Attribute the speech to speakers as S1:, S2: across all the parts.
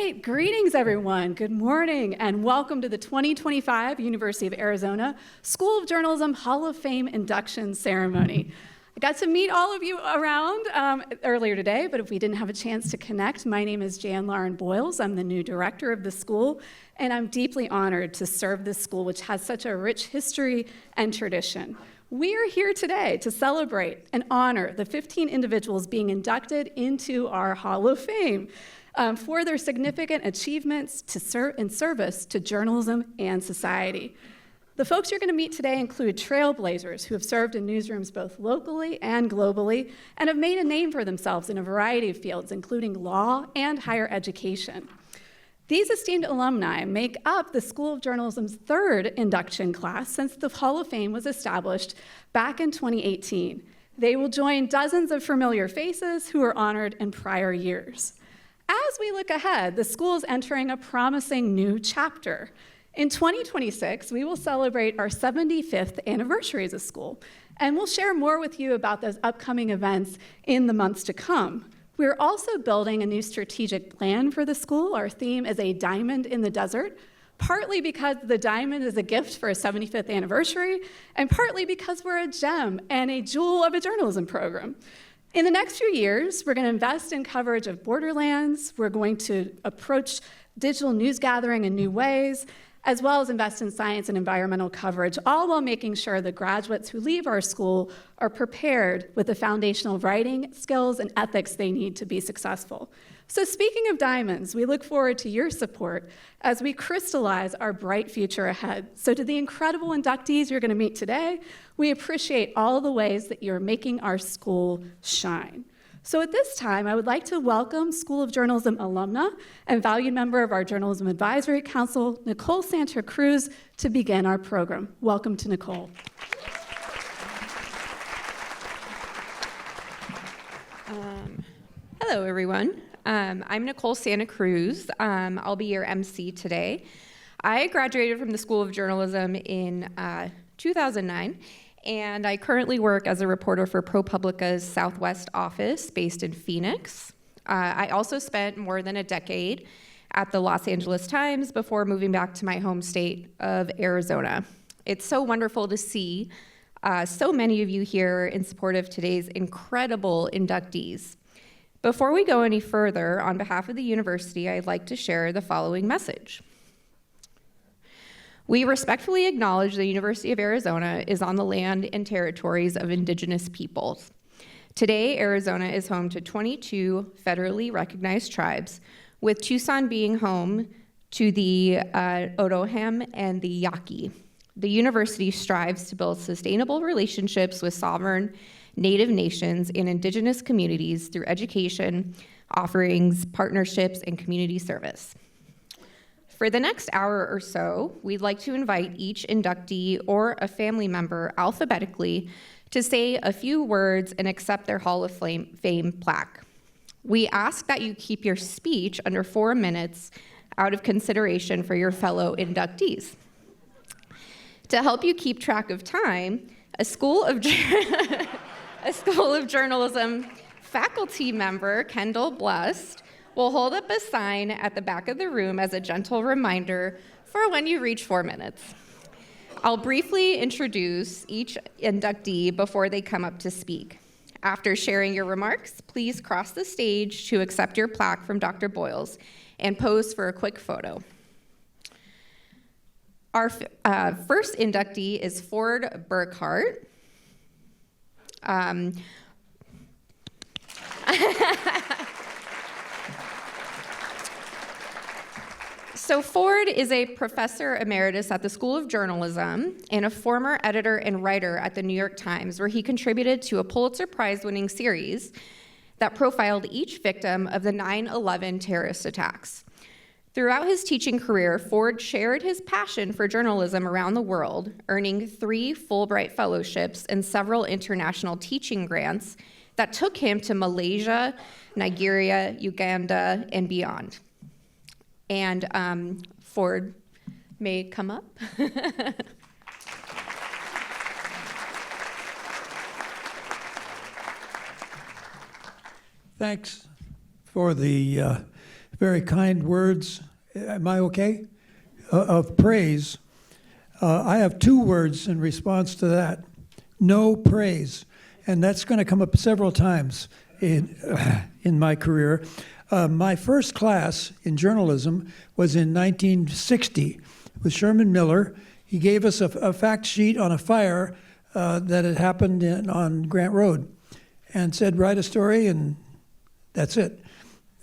S1: right, greetings everyone. Good morning and welcome to the 2025 University of Arizona School of Journalism Hall of Fame induction ceremony. I got to meet all of you around earlier today, but if we didn't have a chance to connect, my name is Jan Lauren Boyles. I'm the new director of the school, and I'm deeply honored to serve this school, which has such a rich history and tradition. We are here today to celebrate and honor the 15 individuals being inducted into our Hall of Fame for their significant achievements in service to journalism and society. The folks you're going to meet today include trailblazers who have served in newsrooms both locally and globally and have made a name for themselves in a variety of fields, including law and higher education. These esteemed alumni make up the School of Journalism's third induction class since the Hall of Fame was established back in 2018. They will join dozens of familiar faces who were honored in prior years. As we look ahead, the school is entering a promising new chapter. In 2026, we will celebrate our 75th anniversary as a school, and we'll share more with you about those upcoming events in the months to come. We're also building a new strategic plan for the school. Our theme is a diamond in the desert, partly because the diamond is a gift for a 75th anniversary, and partly because we're a gem and a jewel of a journalism program. In the next few years, we're going to invest in coverage of borderlands. We're going to approach digital news gathering in new ways, as well as invest in science and environmental coverage, all while making sure the graduates who leave our school are prepared with the foundational writing skills and ethics they need to be successful. So speaking of diamonds, we look forward to your support as we crystallize our bright future ahead. So to the incredible inductees you're going to meet today, we appreciate all the ways that you're making our school shine. So at this time, I would like to welcome School of Journalism alumna and valued member of our Journalism Advisory Council, Nicole Santa Cruz, to begin our program. Welcome to Nicole.
S2: Hello, everyone. I'm Nicole Santa Cruz. I'll be your MC today. I graduated from the School of Journalism in 2009. And I currently work as a reporter for ProPublica's Southwest office based in Phoenix. I also spent more than a decade at the Los Angeles Times before moving back to my home state of Arizona. It's so wonderful to see so many of you here in support of today's incredible inductees. Before we go any further, on behalf of the university, I'd like to share the following message. We respectfully acknowledge the University of Arizona is on the land and territories of indigenous peoples. Today, Arizona is home to 22 federally recognized tribes, with Tucson being home to the Otoham and the Yaqui. The university strives to build sustainable relationships with sovereign Native nations and indigenous communities through education, offerings, partnerships, and community service. For the next hour or so, we'd like to invite each inductee or a family member alphabetically to say a few words and accept their Hall of Fame plaque. We ask that you keep your speech under 4 minutes out of consideration for your fellow inductees. To help you keep track of time, a School of Journalism faculty member, Kendall Blust, will hold up a sign at the back of the room as a gentle reminder for when you reach 4 minutes. I'll briefly introduce each inductee before they come up to speak. After sharing your remarks, please cross the stage to accept your plaque from Dr. Boyles and pose for a quick photo. Our first inductee is Ford Burkhart. So Ford is a professor emeritus at the School of Journalism and a former editor and writer at the New York Times, where he contributed to a Pulitzer Prize-winning series that profiled each victim of the 9/11 terrorist attacks. Throughout his teaching career, Ford shared his passion for journalism around the world, earning 3 Fulbright fellowships and several international teaching grants that took him to Malaysia, Nigeria, Uganda, and beyond. And Ford may come up.
S3: Thanks for the very kind words. Am I okay? Of praise. I have 2 words in response to that. No praise. And that's going to come up several times in my career. My first class in journalism was in 1960 with Sherman Miller. He gave us a fact sheet on a fire that had happened on Grant Road and said, write a story, and that's it.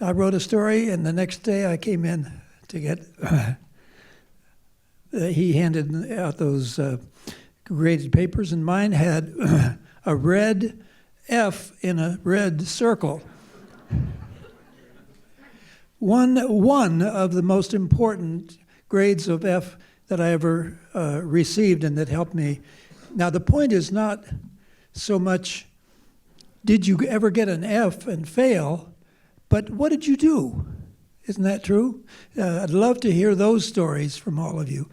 S3: I wrote a story, and the next day I came in to get, he handed out those graded papers, and mine had a red F in a red circle. One of the most important grades of F that I ever received and that helped me. Now, the point is not so much, did you ever get an F and fail, but what did you do? Isn't that true? I'd love to hear those stories from all of you.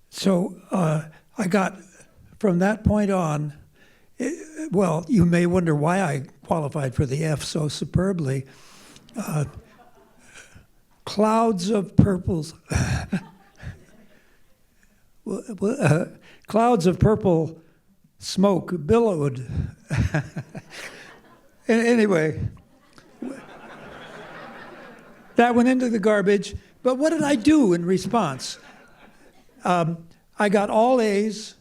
S3: So I got, from that point on, well, you may wonder why I qualified for the F so superbly. Clouds of purples. Clouds of purple smoke billowed. Anyway, that went into the garbage. But what did I do in response? I got all A's.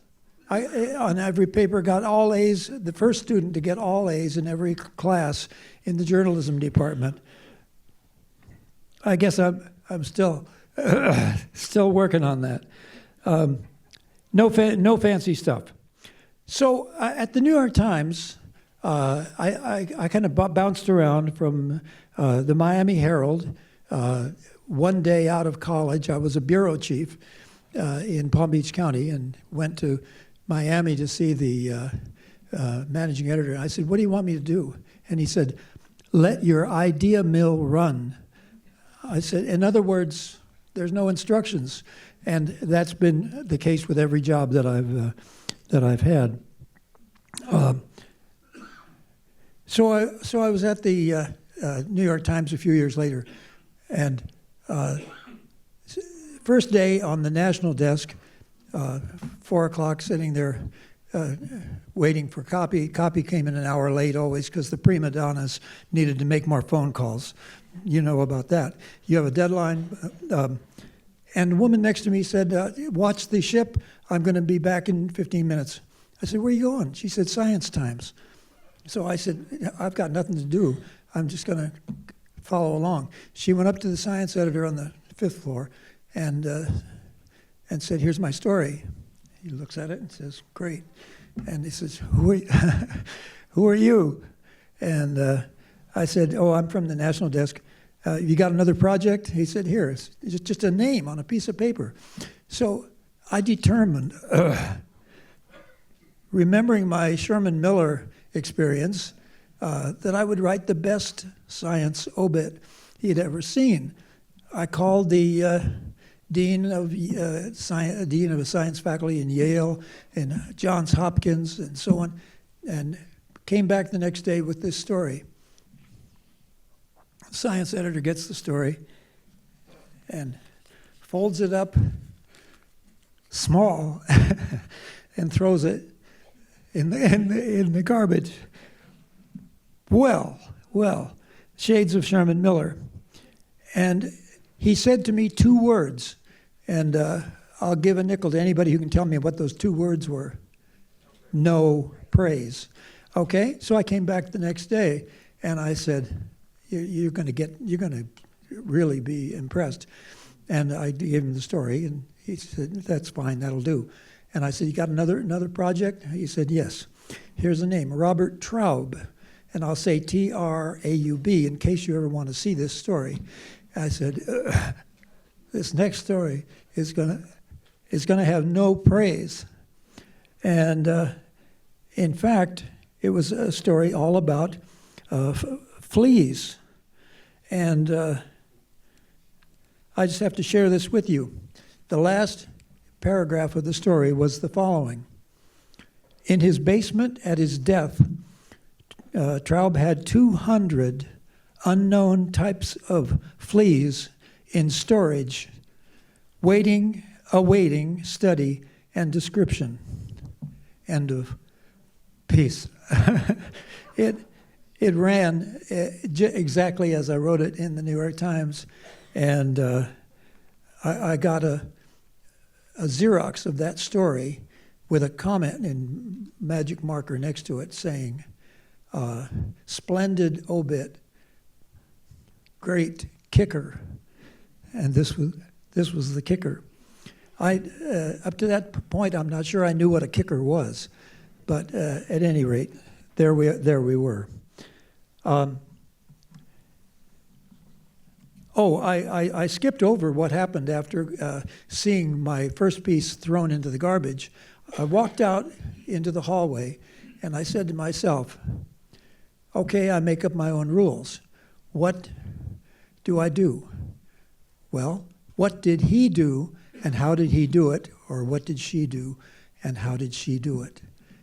S3: On every paper, got all A's, the first student to get all A's in every class in the journalism department. I guess I'm still working on that. No fancy stuff. So at the New York Times, I kind of bounced around from the Miami Herald. One day out of college, I was a bureau chief in Palm Beach County and went to Miami to see the managing editor. I said, what do you want me to do? And he said, let your idea mill run. I said, in other words, there's no instructions. And that's been the case with every job that I've had. So I was at the New York Times a few years later, and first day on the national desk, 4 o'clock, sitting there waiting for copy. Copy came in an hour late always because the prima donnas needed to make more phone calls. You know about that. You have a deadline. And the woman next to me said, watch the ship. I'm going to be back in 15 minutes. I said, where are you going? She said, Science Times. So I said, I've got nothing to do. I'm just going to follow along. She went up to the science editor on the 5th floor and said, here's my story. He looks at it and says, great. And he says, who are you? And I said, oh, I'm from the national desk. You got another project? He said, here, it's just a name on a piece of paper. So I determined, remembering my Sherman Miller experience, that I would write the best science obit he had ever seen. I called the dean of a science faculty in Yale and Johns Hopkins and so on, and came back the next day with this story. The science editor gets the story and folds it up small and throws it in the garbage. Well, shades of Sherman Miller. And he said to me 2 words, and I'll give a nickel to anybody who can tell me what those 2 words were. No praise. Okay, so I came back the next day, and I said, you're going to really be impressed. And I gave him the story, and he said, that's fine, that'll do. And I said, you got another project? He said, yes. Here's the name, Robert Traub. And I'll say Traub in case you ever want to see this story. I said, this next story is gonna have no praise. And in fact, it was a story all about fleas. And I just have to share this with you. The last paragraph of the story was the following. In his basement at his death, Traub had 200 unknown types of fleas in storage, awaiting study and description. End of piece. It ran exactly as I wrote it in the New York Times, and I got a Xerox of that story with a comment in magic marker next to it saying, splendid obit, great kicker. And this was the kicker. Up to that point, I'm not sure I knew what a kicker was, but at any rate, there we were. I skipped over what happened after seeing my first piece thrown into the garbage. I walked out into the hallway, and I said to myself, okay, I make up my own rules. What do I do? Well, what did he do, and how did he do it? Or what did she do, and how did she do it?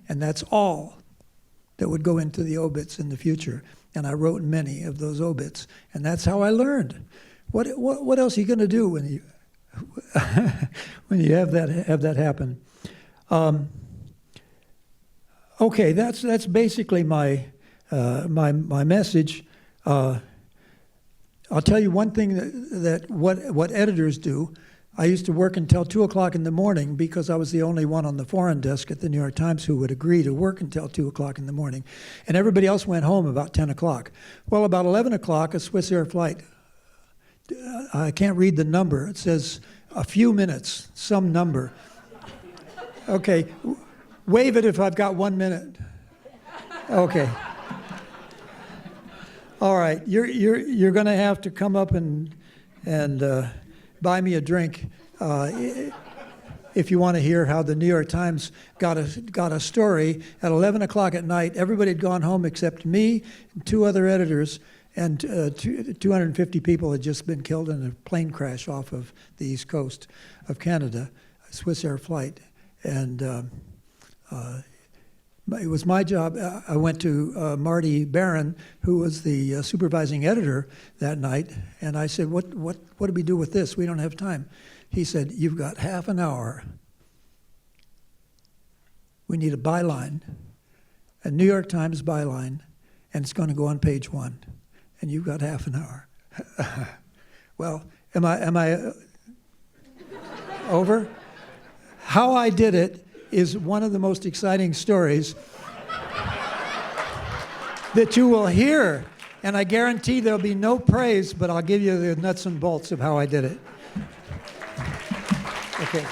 S3: And that's all that would go into the obits in the future. And I wrote many of those obits, and that's how I learned. What else are you going to do when you when you have that happen? Okay, that's basically my message. I'll tell you one thing that what editors do. I used to work until 2 o'clock in the morning because I was the only one on the foreign desk at the New York Times who would agree to work until 2 o'clock in the morning. And everybody else went home about 10 o'clock. Well, about 11 o'clock, a Swiss Air flight, I can't read the number. It says a few minutes, some number. Okay, wave it if I've got 1 minute. Okay. All right, you're going to have to come up and buy me a drink if you want to hear how the New York Times got a story at 11 o'clock at night. Everybody had gone home except me and 2 other editors, and 250 people had just been killed in a plane crash off of the east coast of Canada, a Swiss Air flight. And it was my job. I went to Marty Barron, who was the supervising editor that night, and I said, what do we do with this? We don't have time. He said, you've got half an hour. We need a byline, a New York Times byline, and it's going to go on page 1, and you've got half an hour. Well, am I over? How I did it is one of the most exciting stories that you will hear. And I guarantee there'll be no praise, but I'll give you the nuts and bolts of how I did it. Okay.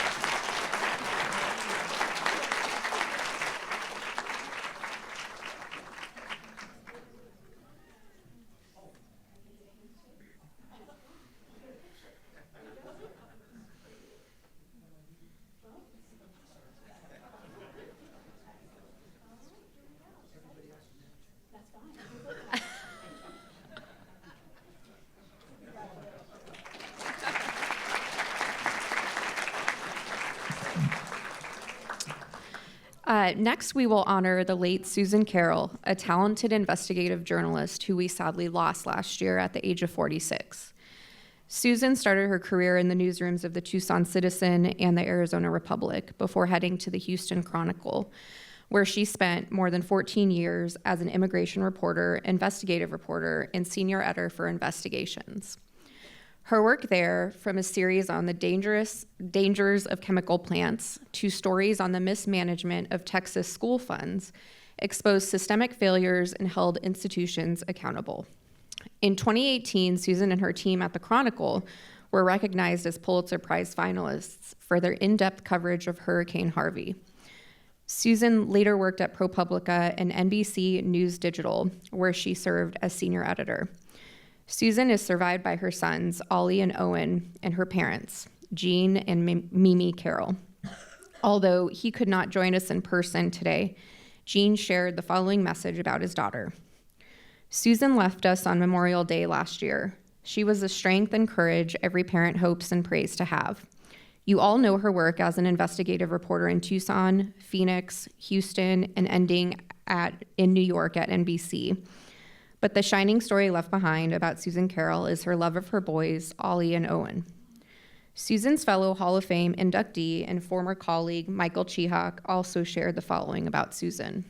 S2: Next, we will honor the late Susan Carroll, a talented investigative journalist who we sadly lost last year at the age of 46. Susan started her career in the newsrooms of the Tucson Citizen and the Arizona Republic before heading to the Houston Chronicle, where she spent more than 14 years as an immigration reporter, investigative reporter, and senior editor for investigations. Her work there, from a series on the dangers of chemical plants to stories on the mismanagement of Texas school funds, exposed systemic failures and held institutions accountable. In 2018, Susan and her team at the Chronicle were recognized as Pulitzer Prize finalists for their in-depth coverage of Hurricane Harvey. Susan later worked at ProPublica and NBC News Digital, where she served as senior editor. Susan is survived by her sons, Ollie and Owen, and her parents, Jean and Mimi Carroll. Although he could not join us in person today, Jean shared the following message about his daughter. Susan left us on Memorial Day last year. She was the strength and courage every parent hopes and prays to have. You all know her work as an investigative reporter in Tucson, Phoenix, Houston, and ending in New York at NBC. But the shining story left behind about Susan Carroll is her love of her boys, Ollie and Owen. Susan's fellow Hall of Fame inductee and former colleague, Michael Chihak, also shared the following about Susan.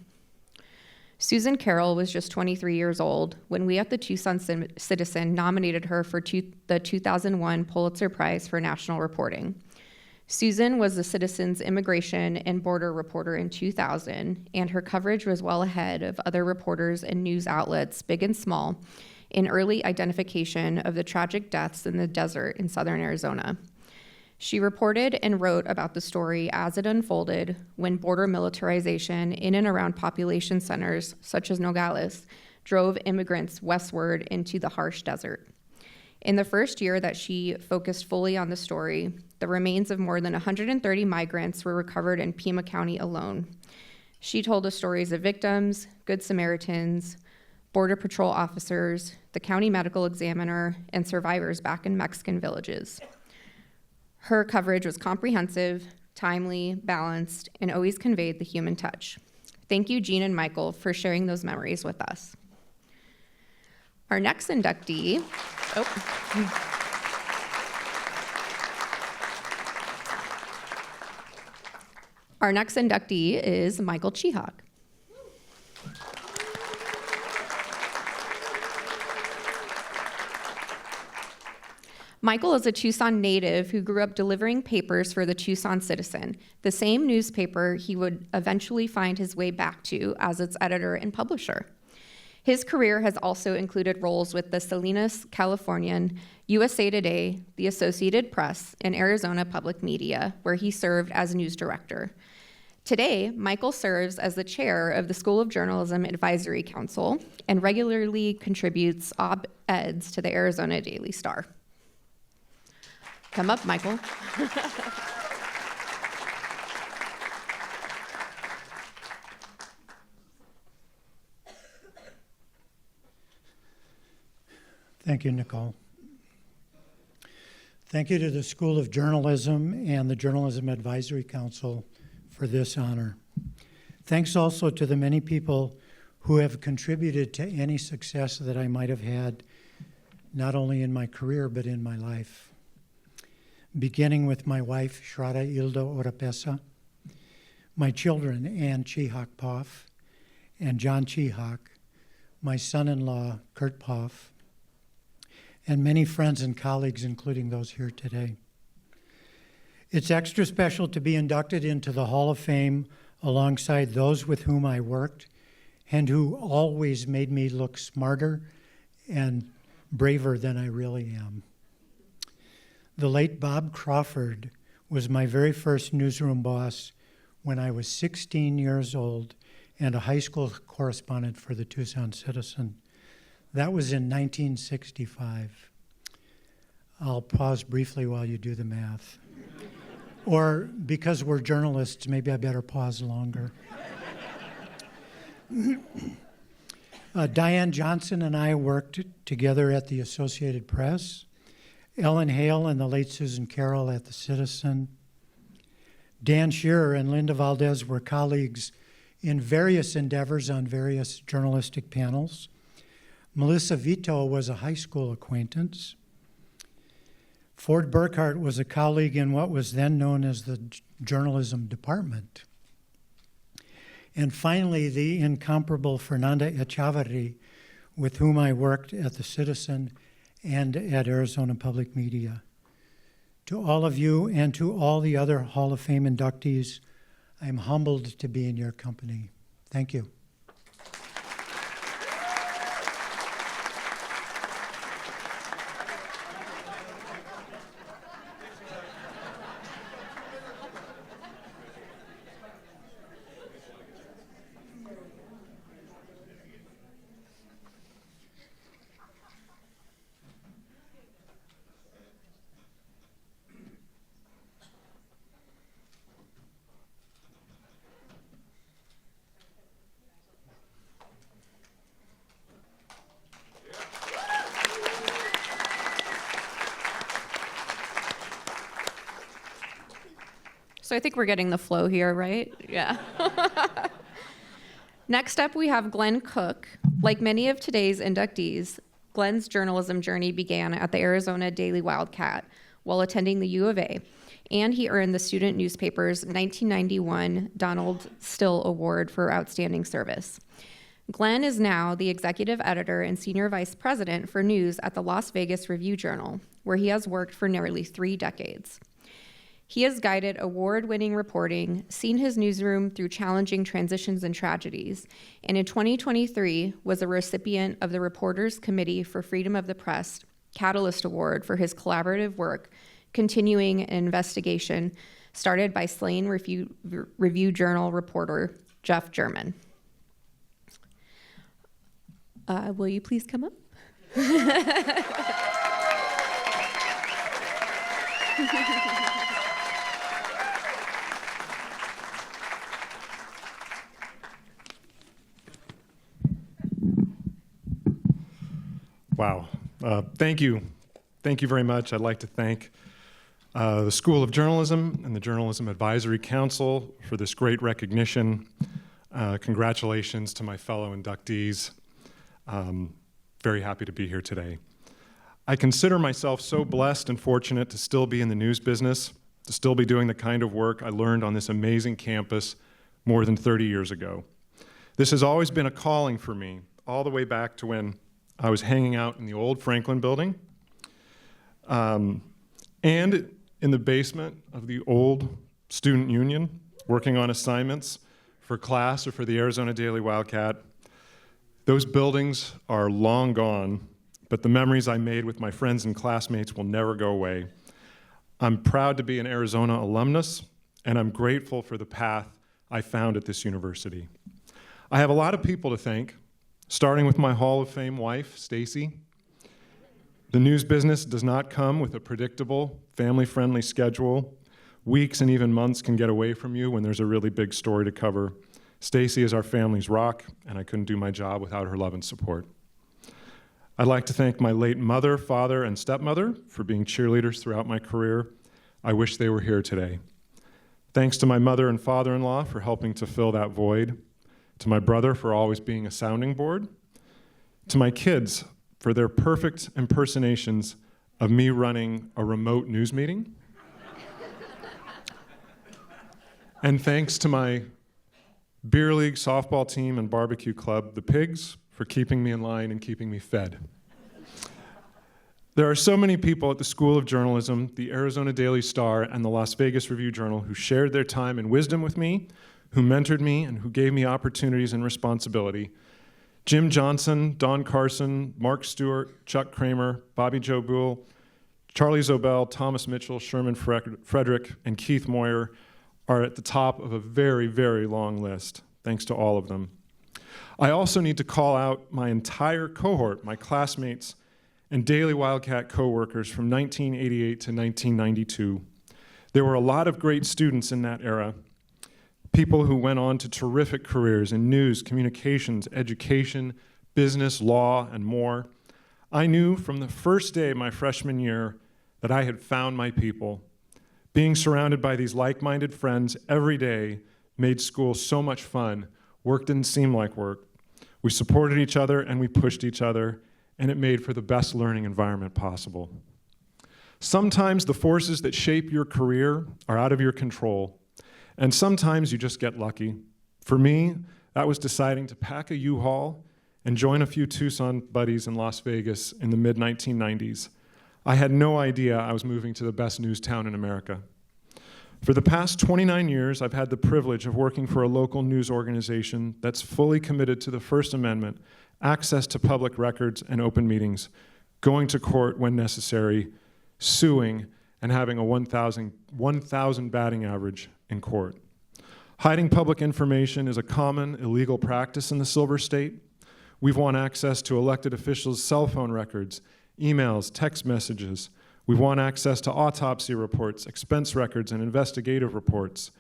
S2: Susan Carroll was just 23 years old when we at the Tucson Citizen nominated her for the 2001 Pulitzer Prize for National Reporting. Susan was the Citizen's immigration and border reporter in 2000, and her coverage was well ahead of other reporters and news outlets, big and small, in early identification of the tragic deaths in the desert in southern Arizona. She reported and wrote about the story as it unfolded when border militarization in and around population centers, such as Nogales, drove immigrants westward into the harsh desert. In the first year that she focused fully on the story, the remains of more than 130 migrants were recovered in Pima County alone. She told the stories of victims, Good Samaritans, Border Patrol officers, the county medical examiner, and survivors back in Mexican villages. Her coverage was comprehensive, timely, balanced, and always conveyed the human touch. Thank you, Jean and Michael, for sharing those memories with us. Our next inductee, is Michael Chihak. Michael is a Tucson native who grew up delivering papers for the Tucson Citizen, the same newspaper he would eventually find his way back to as its editor and publisher. His career has also included roles with the Salinas Californian, USA Today, the Associated Press, and Arizona Public Media, where he served as news director. Today, Michael serves as the chair of the School of Journalism Advisory Council and regularly contributes op-eds to the Arizona Daily Star. Come up, Michael.
S4: Thank you, Nicole. Thank you to the School of Journalism and the Journalism Advisory Council for this honor. Thanks also to the many people who have contributed to any success that I might have had, not only in my career, but in my life. Beginning with my wife, Shrada Ildo Oropesa, my children, Ann Chihak Poff and John Chihak, my son-in-law, Kurt Poff, and many friends and colleagues, including those here today. It's extra special to be inducted into the Hall of Fame alongside those with whom I worked and who always made me look smarter and braver than I really am. The late Bob Crawford was my very first newsroom boss when I was 16 years old and a high school correspondent for the Tucson Citizen. That was in 1965. I'll pause briefly while you do the math. Or because we're journalists, maybe I better pause longer. Diane Johnson and I worked together at the Associated Press. Ellen Hale and the late Susan Carroll at the Citizen. Dan Shearer and Linda Valdez were colleagues in various endeavors on various journalistic panels. Melissa Vito was a high school acquaintance. Ford Burkhart was a colleague in what was then known as the journalism department. And finally, the incomparable Fernanda Echavarri, with whom I worked at the Citizen and at Arizona Public Media. To all of you and to all the other Hall of Fame inductees, I'm humbled to be in your company. Thank you.
S2: So I think we're getting the flow here, right? Yeah. Next up, we have Glenn Cook, Like many of today's inductees, Glenn's journalism journey began at the Arizona Daily Wildcat while attending the U of A, and he earned the student newspaper's 1991 Donald Still Award for Outstanding Service. Glenn is now the executive editor and senior vice president for news at the Las Vegas Review-Journal, where he has worked for nearly 3 decades. He has guided award-winning reporting, seen his newsroom through challenging transitions and tragedies, and in 2023 was a recipient of the Reporters Committee for Freedom of the Press Catalyst Award for his collaborative work, continuing an investigation started by slain Review-Journal reporter Jeff German. Will you please come up?
S5: Wow. Thank you. Thank you very much. I'd like to thank the School of Journalism and the Journalism Advisory Council for this great recognition. Congratulations to my fellow inductees. Very happy to be here today. I consider myself so blessed and fortunate to still be in the news business, to still be doing the kind of work I learned on this amazing campus more than 30 years ago. This has always been a calling for me, all the way back to when I was hanging out in the old Franklin building and in the basement of the old student union, working on assignments for class or for the Arizona Daily Wildcat. Those buildings are long gone, but the memories I made with my friends and classmates will never go away. I'm proud to be an Arizona alumnus, and I'm grateful for the path I found at this university. I have a lot of people to thank, starting with my Hall of Fame wife, Stacy. The news business does not come with a predictable, family-friendly schedule. Weeks and even months can get away from you when there's a really big story to cover. Stacy is our family's rock, and I couldn't do my job without her love and support. I'd like to thank my late mother, father, and stepmother for being cheerleaders throughout my career. I wish they were here today. Thanks to my mother and father-in-law for helping to fill that void. To my brother for always being a sounding board. To my kids for their perfect impersonations of me running a remote news meeting. And thanks to my beer league, softball team, and barbecue club, the Pigs, for keeping me in line and keeping me fed. There are so many people at the School of Journalism, the Arizona Daily Star, and the Las Vegas Review-Journal who shared their time and wisdom with me, who mentored me, and who gave me opportunities and responsibility. Jim Johnson, Don Carson, Mark Stewart, Chuck Kramer, Bobby Joe Buell, Charlie Zobel, Thomas Mitchell, Sherman Frederick, and Keith Moyer are at the top of a very, very long list. Thanks to all of them. I also need to call out my entire cohort, my classmates, and Daily Wildcat coworkers from 1988 to 1992. There were a lot of great students in that era, people who went on to terrific careers in news, communications, education, business, law, and more. I knew from the first day of my freshman year that I had found my people. Being surrounded by these like-minded friends every day made school so much fun. Work didn't seem like work. We supported each other and we pushed each other, and it made for the best learning environment possible. Sometimes the forces that shape your career are out of your control, and sometimes you just get lucky. For me, that was deciding to pack a U-Haul and join a few Tucson buddies in Las Vegas in the mid-1990s. I had no idea I was moving to the best news town in America. For the past 29 years, I've had the privilege of working for a local news organization that's fully committed to the First Amendment, access to public records and open meetings, going to court when necessary, suing, and having a 1,000 batting average in court. Hiding public information is a common illegal practice in the Silver State. We've won access to elected officials' cell phone records, emails, text messages. We've won access to autopsy reports, expense records, and investigative reports.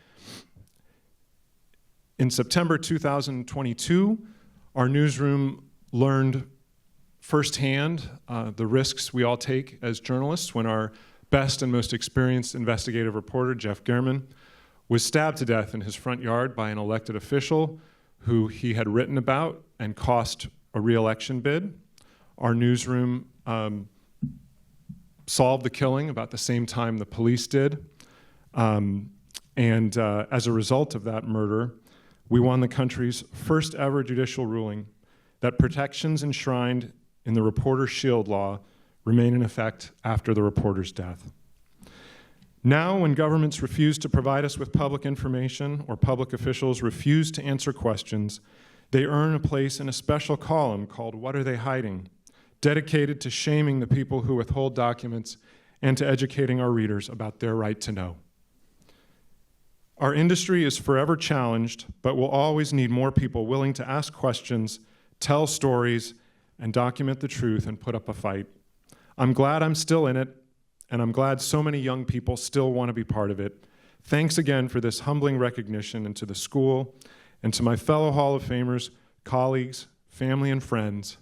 S5: In September 2022, our newsroom learned firsthand the risks we all take as journalists when our best and most experienced investigative reporter, Jeff German, was stabbed to death in his front yard by an elected official who he had written about and cost a re-election bid. Our newsroom solved the killing about the same time the police did. As a result of that murder, we won the country's first ever judicial ruling that protections enshrined in the Reporter's Shield Law remain in effect after the reporter's death. Now, when governments refuse to provide us with public information or public officials refuse to answer questions, they earn a place in a special column called What Are They Hiding?, dedicated to shaming the people who withhold documents and to educating our readers about their right to know. Our industry is forever challenged, but will always need more people willing to ask questions, tell stories, and document the truth and put up a fight. I'm glad I'm still in it, and I'm glad so many young people still want to be part of it. Thanks again for this humbling recognition, and to the school, and to my fellow Hall of Famers, colleagues, family, and friends,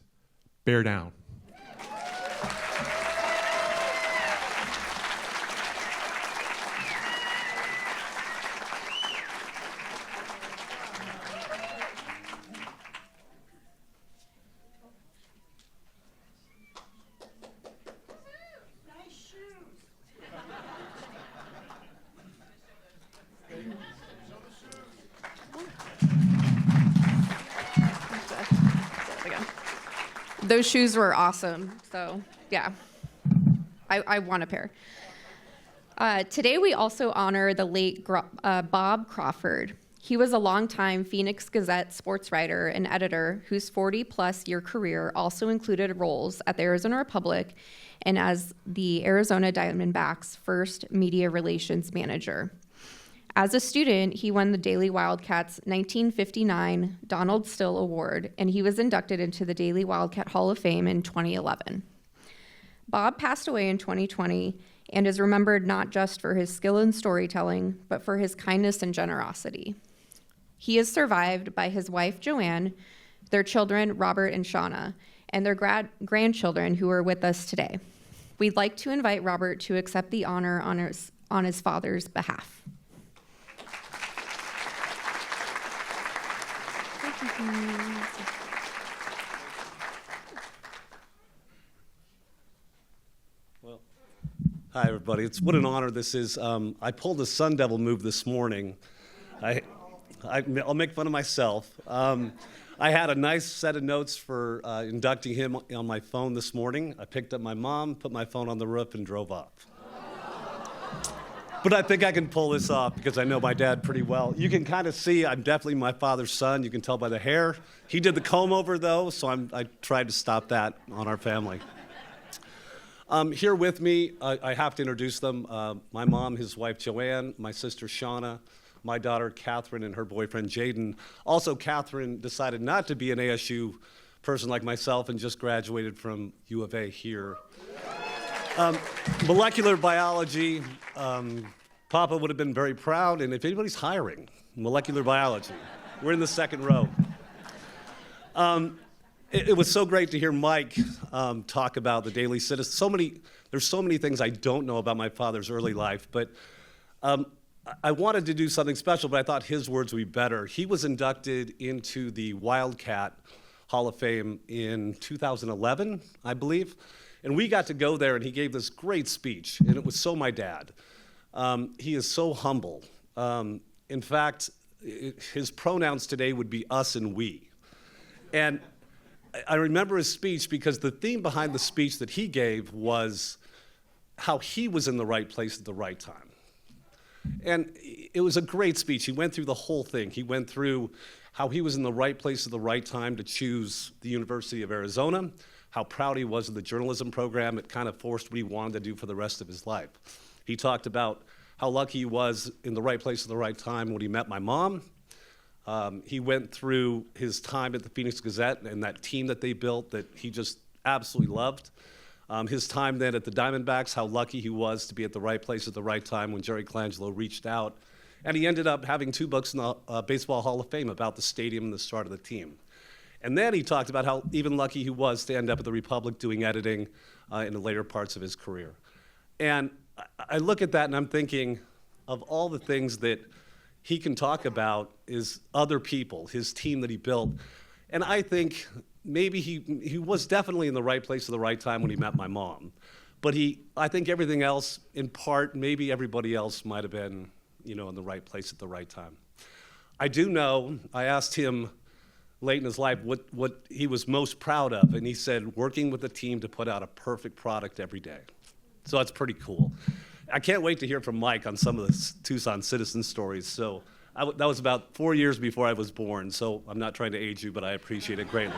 S5: bear down.
S2: Those shoes were awesome, so yeah, I want a pair. Today we also honor the late Bob Crawford. He was a longtime Phoenix Gazette sports writer and editor whose 40-plus year career also included roles at the Arizona Republic and as the Arizona Diamondbacks' first media relations manager. As a student, he won the Daily Wildcat's 1959 Donald Still Award, and he was inducted into the Daily Wildcat Hall of Fame in 2011. Bob passed away in 2020 and is remembered not just for his skill in storytelling, but for his kindness and generosity. He is survived by his wife, Joanne, their children, Robert and Shauna, and their grandchildren who are with us today. We'd like to invite Robert to accept the honor on his father's behalf.
S6: Well, hi everybody. What an honor this is. I pulled a Sun Devil move this morning. I'll make fun of myself. I had a nice set of notes for inducting him on my phone this morning. I picked up my mom, put my phone on the roof, and drove off. But I think I can pull this off because I know my dad pretty well. You can kind of see I'm definitely my father's son. You can tell by the hair. He did the comb over, though, so I tried to stop that on our family. Here with me, I have to introduce them. My mom, his wife, Joanne, my sister, Shauna, my daughter, Catherine, and her boyfriend, Jaden. Also, Catherine decided not to be an ASU person like myself and just graduated from U of A here. Molecular biology, Papa would have been very proud, and if anybody's hiring, molecular biology, we're in the second row. It was so great to hear Mike talk about the Daily Citizen. There's so many things I don't know about my father's early life, but I wanted to do something special, but I thought his words would be better. He was inducted into the Wildcat Hall of Fame in 2011, I believe. And we got to go there, and he gave this great speech, and it was so my dad. He is so humble. In fact, his pronouns today would be us and we. And I remember his speech because the theme behind the speech that he gave was how he was in the right place at the right time. And it was a great speech. He went through the whole thing. He went through how he was in the right place at the right time to choose the University of Arizona, how proud he was of the journalism program. It kind of forced what he wanted to do for the rest of his life. He talked about how lucky he was in the right place at the right time when he met my mom. He went through his time at the Phoenix Gazette and that team that they built that he just absolutely loved. His time then at the Diamondbacks, how lucky he was to be at the right place at the right time when Jerry Colangelo reached out. And he ended up having 2 books in the Baseball Hall of Fame about the stadium and the start of the team. And then he talked about how even lucky he was to end up at the Republic doing editing in the later parts of his career. And I look at that and I'm thinking of all the things that he can talk about is other people, his team that he built. And I think maybe he was definitely in the right place at the right time when he met my mom. But I think everything else, in part, maybe everybody else might have been, in the right place at the right time. I do know, I asked him late in his life what he was most proud of, and he said working with a team to put out a perfect product every day. So that's pretty cool. I can't wait to hear from Mike on some of the Tucson citizen stories. So that was about 4 years before I was born, so I'm not trying to age you, but I appreciate it greatly.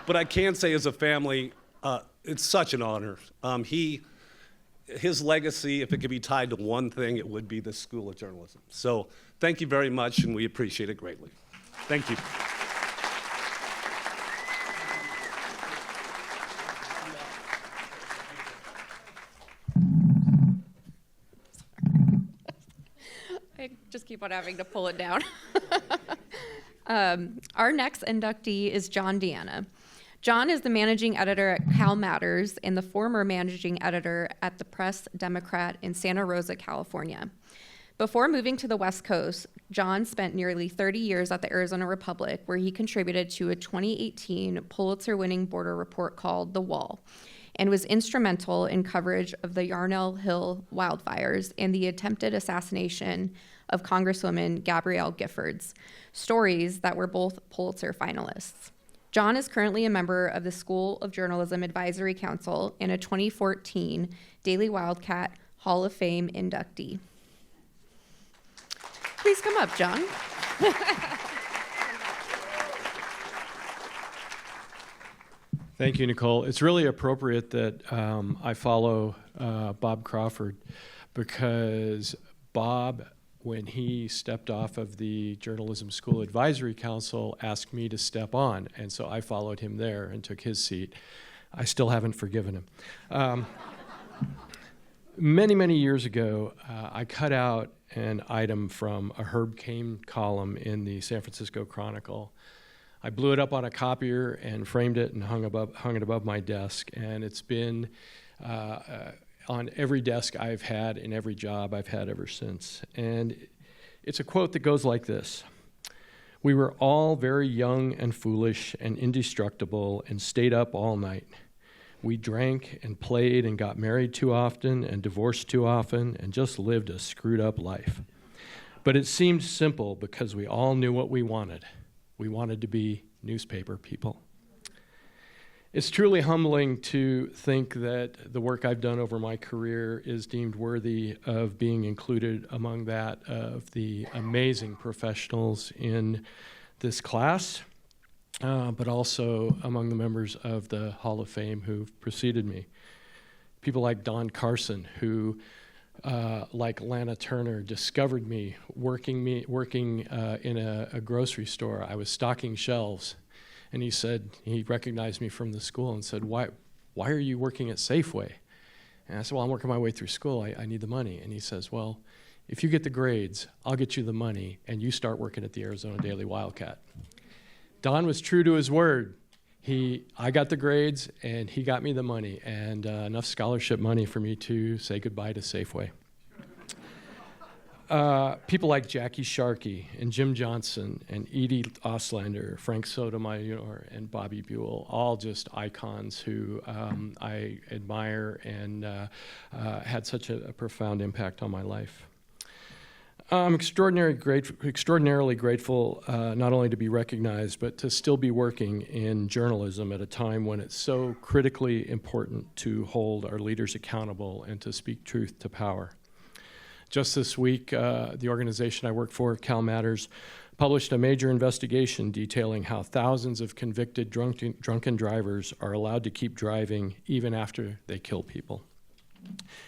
S6: But I can say as a family, it's such an honor. His legacy, if it could be tied to one thing, it would be the School of Journalism. So thank you very much, and we appreciate it greatly. Thank you.
S2: I just keep on having to pull it down. Our next inductee is John Deanna. John is the managing editor at Cal Matters and the former managing editor at the Press Democrat in Santa Rosa, California. Before moving to the West Coast, John spent nearly 30 years at the Arizona Republic, where he contributed to a 2018 Pulitzer-winning border report called The Wall, and was instrumental in coverage of the Yarnell Hill wildfires and the attempted assassination of Congresswoman Gabrielle Giffords, stories that were both Pulitzer finalists. John is currently a member of the School of Journalism Advisory Council and a 2014 Daily Wildcat Hall of Fame inductee. Please come up, John.
S7: Thank you, Nicole. It's really appropriate that I follow Bob Crawford, because Bob, when he stepped off of the Journalism School Advisory Council, asked me to step on, and so I followed him there and took his seat. I still haven't forgiven him. Many, many years ago, I cut out an item from a Herb Cain column in the San Francisco Chronicle. I blew it up on a copier and framed it and hung it above my desk, and it's been on every desk I've had in every job I've had ever since. And it's a quote that goes like this: "We were all very young and foolish and indestructible and stayed up all night. We drank and played and got married too often and divorced too often and just lived a screwed up life. But it seemed simple because we all knew what we wanted. We wanted to be newspaper people." It's truly humbling to think that the work I've done over my career is deemed worthy of being included among that of the amazing professionals in this class, but also among the members of the Hall of Fame who've preceded me. People like Don Carson, who, like Lana Turner, discovered me working in a grocery store. I was stocking shelves. And he recognized me from the school and said, why are you working at Safeway? And I said, well, I'm working my way through school. I need the money. And he says, well, if you get the grades, I'll get you the money, and you start working at the Arizona Daily Wildcat. Don was true to his word. I got the grades, and he got me the money, and enough scholarship money for me to say goodbye to Safeway. People like Jackie Sharkey and Jim Johnson and Edie Oslander, Frank Sotomayor and Bobby Buell, all just icons who I admire and had such a profound impact on my life. I'm extraordinarily grateful not only to be recognized, but to still be working in journalism at a time when it's so critically important to hold our leaders accountable and to speak truth to power. Just this week, the organization I work for, Cal Matters, published a major investigation detailing how thousands of convicted drunken drivers are allowed to keep driving even after they kill people.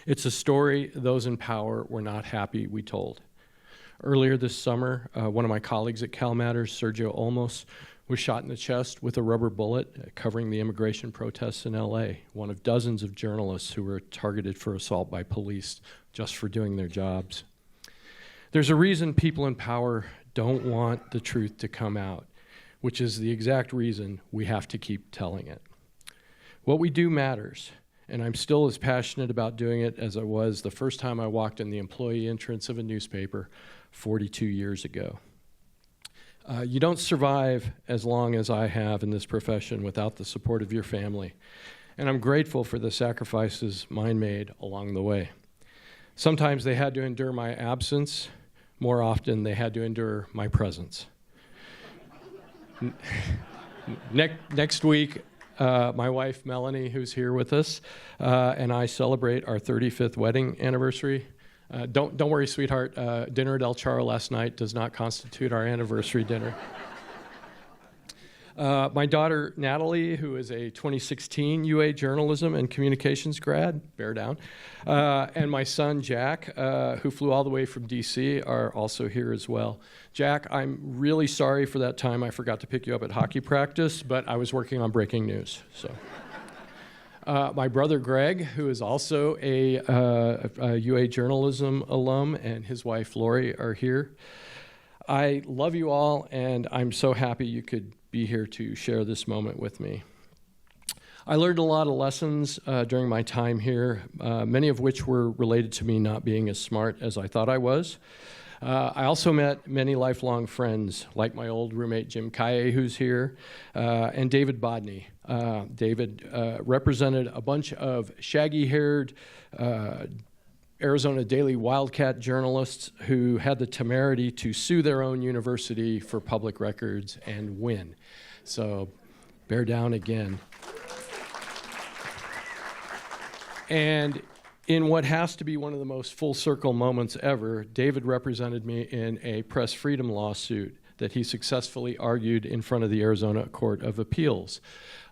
S7: It's a story those in power were not happy we told. Earlier this summer, one of my colleagues at Cal Matters, Sergio Olmos, was shot in the chest with a rubber bullet covering the immigration protests in LA, one of dozens of journalists who were targeted for assault by police just for doing their jobs. There's a reason people in power don't want the truth to come out, which is the exact reason we have to keep telling it. What we do matters, and I'm still as passionate about doing it as I was the first time I walked in the employee entrance of a newspaper 42 years ago. You don't survive as long as I have in this profession without the support of your family, and I'm grateful for the sacrifices mine made along the way. Sometimes they had to endure my absence. More often, they had to endure my presence. Next week, my wife, Melanie, who's here with us, and I celebrate our 35th wedding anniversary. Don't worry, sweetheart. Dinner at El Charro last night does not constitute our anniversary dinner. My daughter, Natalie, who is a 2016 UA Journalism and Communications grad, bear down, and my son, Jack, who flew all the way from D.C., are also here as well. Jack, I'm really sorry for that time I forgot to pick you up at hockey practice, but I was working on breaking news, so. My brother, Greg, who is also a UA Journalism alum, and his wife, Lori, are here. I love you all, and I'm so happy you could be here to share this moment with me. I learned a lot of lessons during my time here, many of which were related to me not being as smart as I thought I was. I also met many lifelong friends, like my old roommate Jim Kaye, who's here, and David Bodney. David represented a bunch of shaggy-haired Arizona Daily Wildcat journalists who had the temerity to sue their own university for public records and win. So bear down again. And in what has to be one of the most full circle moments ever, David represented me in a press freedom lawsuit that he successfully argued in front of the Arizona Court of Appeals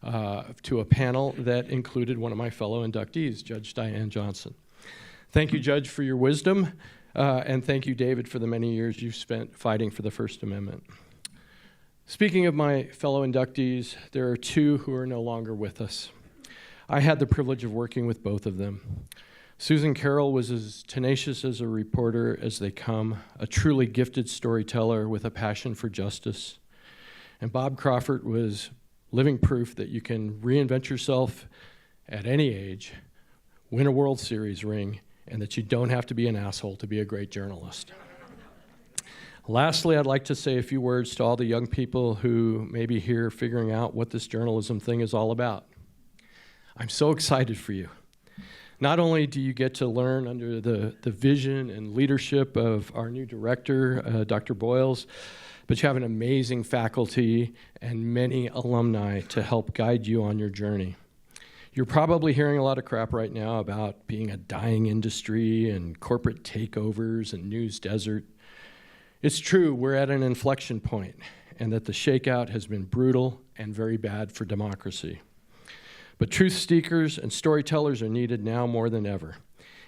S7: to a panel that included one of my fellow inductees, Judge Diane Johnson. Thank you, Judge, for your wisdom, and thank you, David, for the many years you've spent fighting for the First Amendment. Speaking of my fellow inductees, there are two who are no longer with us. I had the privilege of working with both of them. Susan Carroll was as tenacious as a reporter as they come, a truly gifted storyteller with a passion for justice. And Bob Crawford was living proof that you can reinvent yourself at any age, win a World Series ring, and that you don't have to be an asshole to be a great journalist. Lastly, I'd like to say a few words to all the young people who may be here figuring out what this journalism thing is all about. I'm so excited for you. Not only do you get to learn under the vision and leadership of our new director, Dr. Boyles, but you have an amazing faculty and many alumni to help guide you on your journey. You're probably hearing a lot of crap right now about being a dying industry and corporate takeovers and news desert. It's true, we're at an inflection point, and that the shakeout has been brutal and very bad for democracy. But truth seekers and storytellers are needed now more than ever,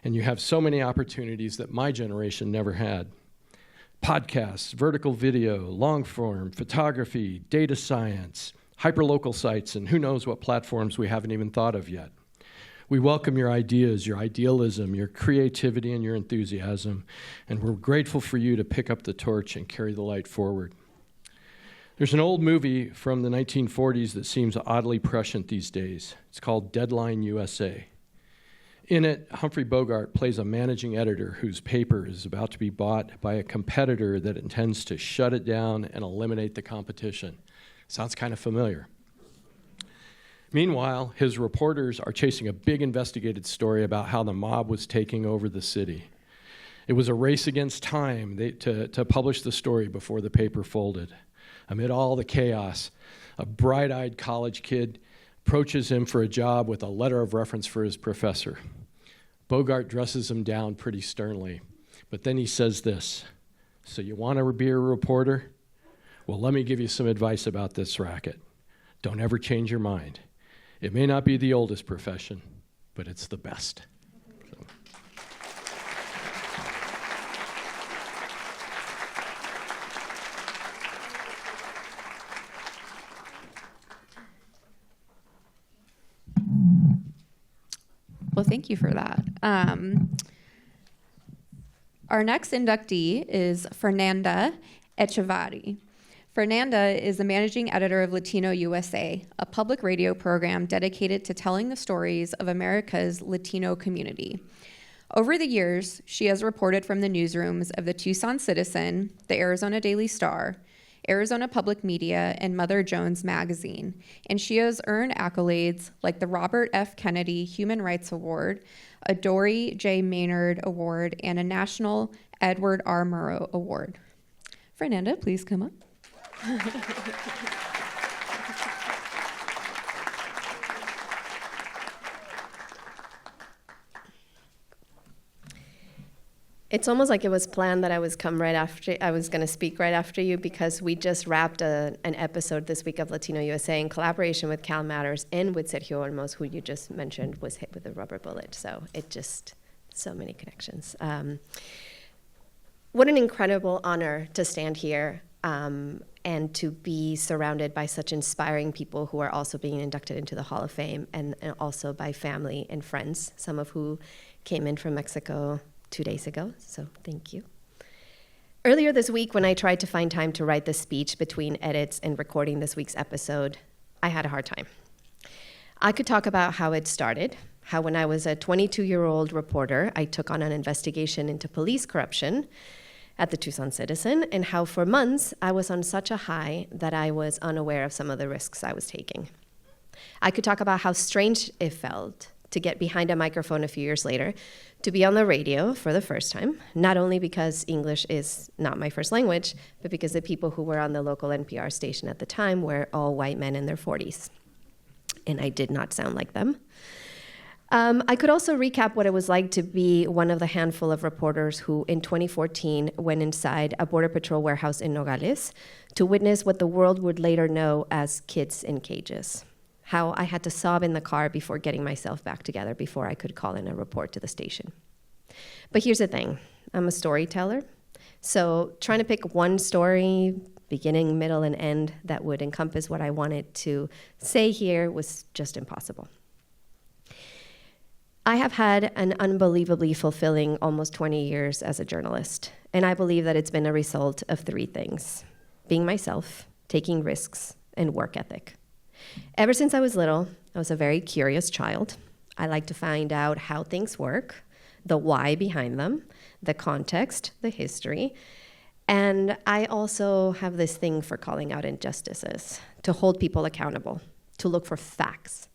S7: and you have so many opportunities that my generation never had. Podcasts, vertical video, long form, photography, data science, hyperlocal sites, and who knows what platforms we haven't even thought of yet. We welcome your ideas, your idealism, your creativity, and your enthusiasm, and we're grateful for you to pick up the torch and carry the light forward. There's an old movie from the 1940s that seems oddly prescient these days. It's called Deadline USA. In it, Humphrey Bogart plays a managing editor whose paper is about to be bought by a competitor that intends to shut it down and eliminate the competition. Sounds kind of familiar. Meanwhile, his reporters are chasing a big investigative story about how the mob was taking over the city. It was a race against time to publish the story before the paper folded. Amid all the chaos, a bright-eyed college kid approaches him for a job with a letter of reference for his professor. Bogart dresses him down pretty sternly, but then he says this, "So you want to be a reporter? Well, let me give you some advice about this racket. Don't ever change your mind. It may not be the oldest profession, but it's the best."
S2: Well, thank you for that. Our next inductee is Fernanda Echevarri. Fernanda is the managing editor of Latino USA, a public radio program dedicated to telling the stories of America's Latino community. Over the years, she has reported from the newsrooms of the Tucson Citizen, the Arizona Daily Star, Arizona Public Media, and Mother Jones Magazine, and she has earned accolades like the Robert F. Kennedy Human Rights Award, a Dory J. Maynard Award, and a National Edward R. Murrow Award. Fernanda, please come up.
S8: It's almost like it was planned that I was going to speak right after you, because we just wrapped an episode this week of Latino USA in collaboration with Cal Matters and with Sergio Olmos, who you just mentioned was hit with a rubber bullet. So so many connections. What an incredible honor to stand here and to be surrounded by such inspiring people who are also being inducted into the Hall of Fame, and also by family and friends, some of who came in from Mexico 2 days ago, so thank you. Earlier this week, when I tried to find time to write the speech between edits and recording this week's episode, I had a hard time. I could talk about how it started, how when I was a 22-year-old reporter, I took on an investigation into police corruption at the Tucson Citizen, and how for months I was on such a high that I was unaware of some of the risks I was taking. I could talk about how strange it felt to get behind a microphone a few years later, to be on the radio for the first time, not only because English is not my first language, but because the people who were on the local NPR station at the time were all white men in their 40s, and I did not sound like them. I could also recap what it was like to be one of the handful of reporters who, in 2014, went inside a Border Patrol warehouse in Nogales to witness what the world would later know as kids in cages. How I had to sob in the car before getting myself back together before I could call in a report to the station. But here's the thing, I'm a storyteller, so trying to pick one story, beginning, middle, and end, that would encompass what I wanted to say here was just impossible. I have had an unbelievably fulfilling almost 20 years as a journalist, and I believe that it's been a result of 3 things: being myself, taking risks, and work ethic. Ever since I was little, I was a very curious child. I like to find out how things work, the why behind them, the context, the history, and I also have this thing for calling out injustices, to hold people accountable, to look for facts.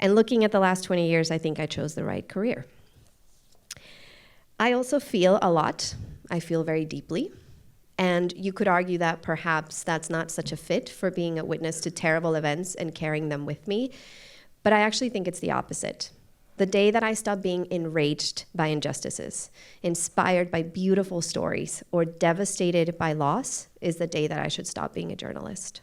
S8: And looking at the last 20 years, I think I chose the right career. I also feel a lot. I feel very deeply. And you could argue that perhaps that's not such a fit for being a witness to terrible events and carrying them with me. But I actually think it's the opposite. The day that I stop being enraged by injustices, inspired by beautiful stories, or devastated by loss is the day that I should stop being a journalist.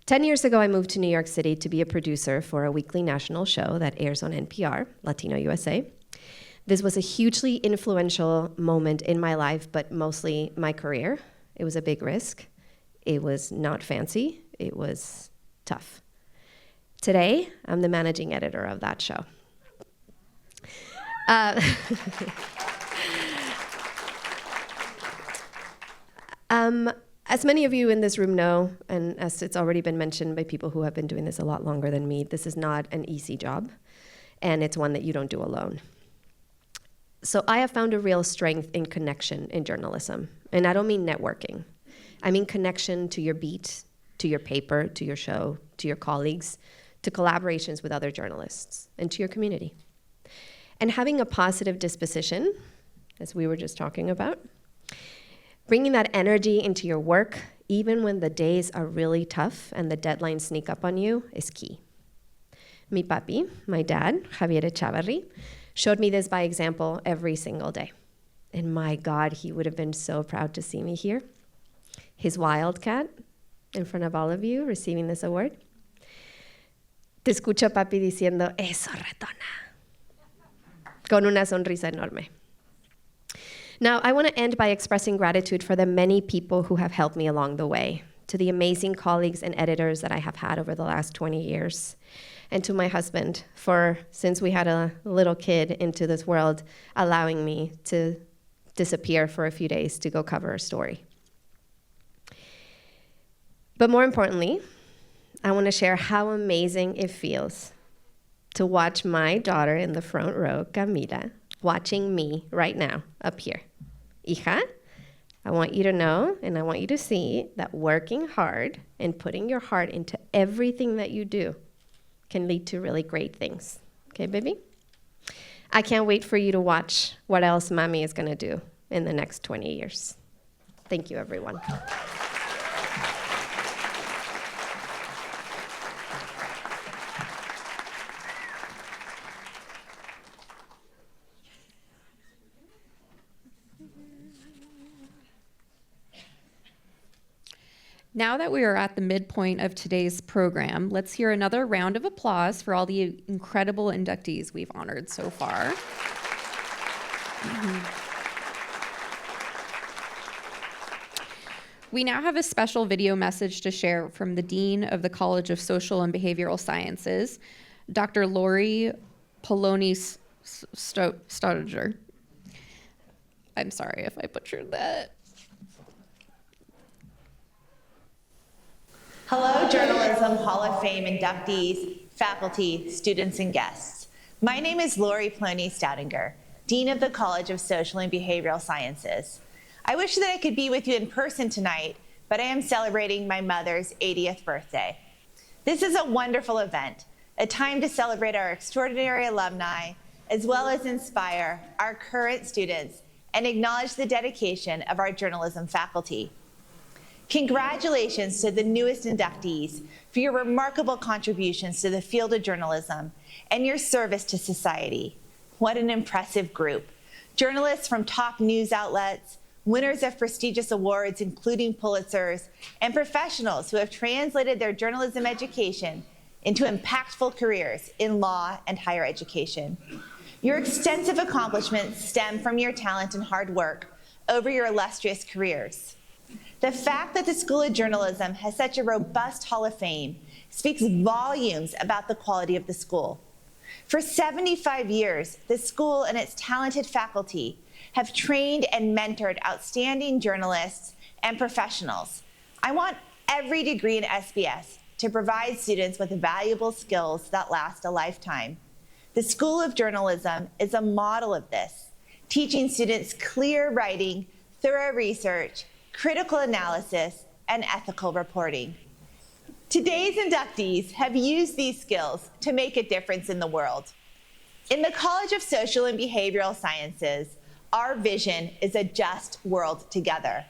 S8: 10 years ago, I moved to New York City to be a producer for a weekly national show that airs on NPR, Latino USA. This was a hugely influential moment in my life, but mostly my career. It was a big risk. It was not fancy. It was tough. Today, I'm the managing editor of that show. As many of you in this room know, and as it's already been mentioned by people who have been doing this a lot longer than me, this is not an easy job, and it's one that you don't do alone. So I have found a real strength in connection in journalism, and I don't mean networking. I mean connection to your beat, to your paper, to your show, to your colleagues, to collaborations with other journalists, and to your community. And having a positive disposition, as we were just talking about, bringing that energy into your work, even when the days are really tough and the deadlines sneak up on you, is key. Mi papi, my dad, Javier Echavarri, showed me this by example every single day. And my God, he would have been so proud to see me here. His wildcat, in front of all of you, receiving this award. Te escucho, papi, diciendo, eso, ratona, con una sonrisa enorme. Now, I want to end by expressing gratitude for the many people who have helped me along the way, to the amazing colleagues and editors that I have had over the last 20 years, and to my husband for, since we had a little kid into this world, allowing me to disappear for a few days to go cover a story. But more importantly, I want to share how amazing it feels to watch my daughter in the front row, Camila, watching me right now up here. Hija, I want you to know and I want you to see that working hard and putting your heart into everything that you do can lead to really great things. Okay, baby? I can't wait for you to watch what else Mommy is going to do in the next 20 years. Thank you, everyone.
S2: Now that we are at the midpoint of today's program, let's hear another round of applause for all the incredible inductees we've honored so far. We now have a special video message to share from the Dean of the College of Social and Behavioral Sciences, Dr. Lori Poloni-Staudinger. I'm sorry if I butchered that.
S9: Hello, Journalism Hall of Fame inductees, faculty, students, and guests. My name is Lori Poloni-Staudinger, Dean of the College of Social and Behavioral Sciences. I wish that I could be with you in person tonight, but I am celebrating my mother's 80th birthday. This is a wonderful event, a time to celebrate our extraordinary alumni, as well as inspire our current students and acknowledge the dedication of our journalism faculty. Congratulations to the newest inductees for your remarkable contributions to the field of journalism and your service to society. What an impressive group. Journalists from top news outlets, winners of prestigious awards, including Pulitzers, and professionals who have translated their journalism education into impactful careers in law and higher education. Your extensive accomplishments stem from your talent and hard work over your illustrious careers. The fact that the School of Journalism has such a robust Hall of Fame speaks volumes about the quality of the school. For 75 years, the school and its talented faculty have trained and mentored outstanding journalists and professionals. I want every degree in SBS to provide students with valuable skills that last a lifetime. The School of Journalism is a model of this, teaching students clear writing, thorough research, critical analysis, and ethical reporting. Today's inductees have used these skills to make a difference in the world. In the College of Social and Behavioral Sciences, our vision is a just world together.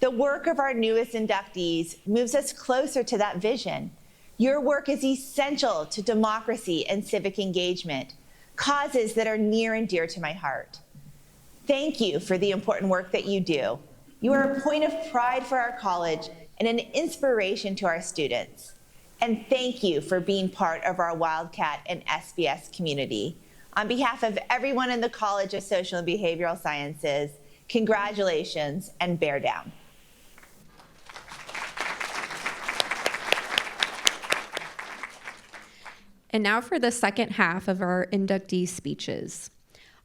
S9: The work of our newest inductees moves us closer to that vision. Your work is essential to democracy and civic engagement, causes that are near and dear to my heart. Thank you for the important work that you do. You are a point of pride for our college and an inspiration to our students. And thank you for being part of our Wildcat and SBS community. On behalf of everyone in the College of Social and Behavioral Sciences, congratulations and bear down.
S2: And now for the second half of our inductee speeches.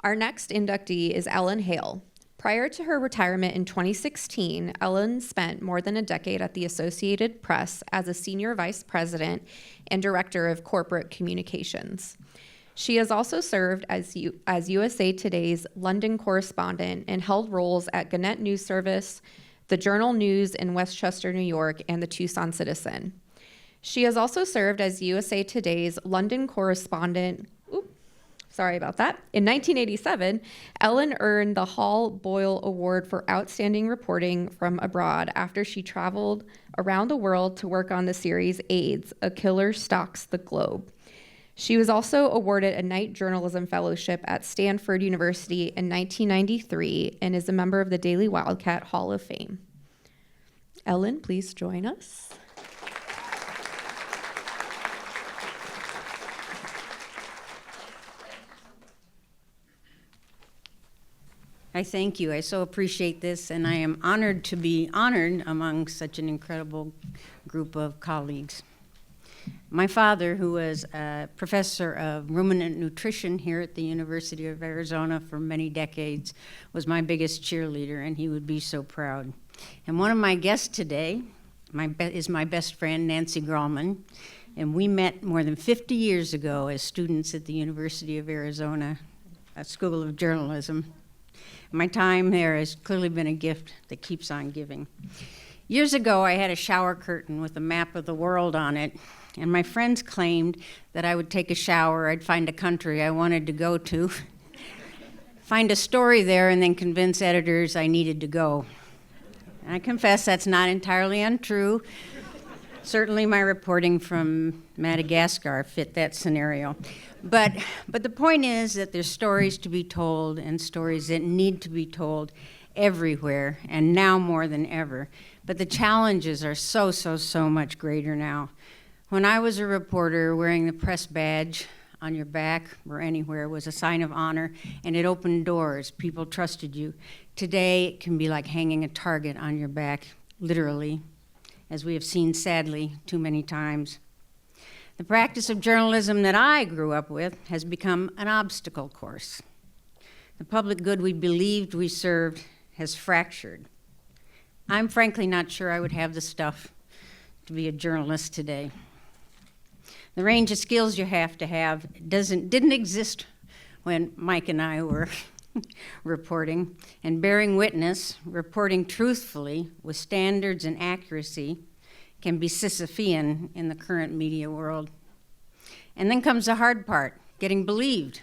S2: Our next inductee is Ellen Hale. Prior to her retirement in 2016, Ellen spent more than a decade at the Associated Press as a senior vice president and director of corporate communications. She has also served as USA Today's London correspondent and held roles at Gannett News Service, the Journal News in Westchester, New York, and the Tucson Citizen. She has also served as USA Today's London correspondent. Sorry about that. In 1987, Ellen earned the Hall Boyle Award for Outstanding Reporting from Abroad after she traveled around the world to work on the series AIDS, A Killer Stalks the Globe. She was also awarded a Knight Journalism Fellowship at Stanford University in 1993 and is a member of the Daily Wildcat Hall of Fame. Ellen, please join us.
S10: I thank you. I so appreciate this, and I am honored to be honored among such an incredible group of colleagues. My father, who was a professor of ruminant nutrition here at the University of Arizona for many decades, was my biggest cheerleader, and he would be so proud. And one of my guests today is my best friend, Nancy Grallman, and we met more than 50 years ago as students at the University of Arizona School of Journalism. My time there has clearly been a gift that keeps on giving. Years ago, I had a shower curtain with a map of the world on it, and my friends claimed that I would take a shower, I'd find a country I wanted to go to, find a story there, and then convince editors I needed to go. And I confess that's not entirely untrue. Certainly my reporting from Madagascar fit that scenario. But the point is that there's stories to be told and stories that need to be told everywhere, and now more than ever. But the challenges are so much greater now. When I was a reporter, wearing the press badge on your back or anywhere was a sign of honor, and it opened doors. People trusted you. Today, it can be like hanging a target on your back, literally, as we have seen sadly too many times. The practice of journalism that I grew up with has become an obstacle course. The public good we believed we served has fractured. I'm frankly not sure I would have the stuff to be a journalist today. The range of skills you have to have didn't exist when Mike and I were reporting, and bearing witness, reporting truthfully with standards and accuracy can be Sisyphean in the current media world. And then comes the hard part, getting believed.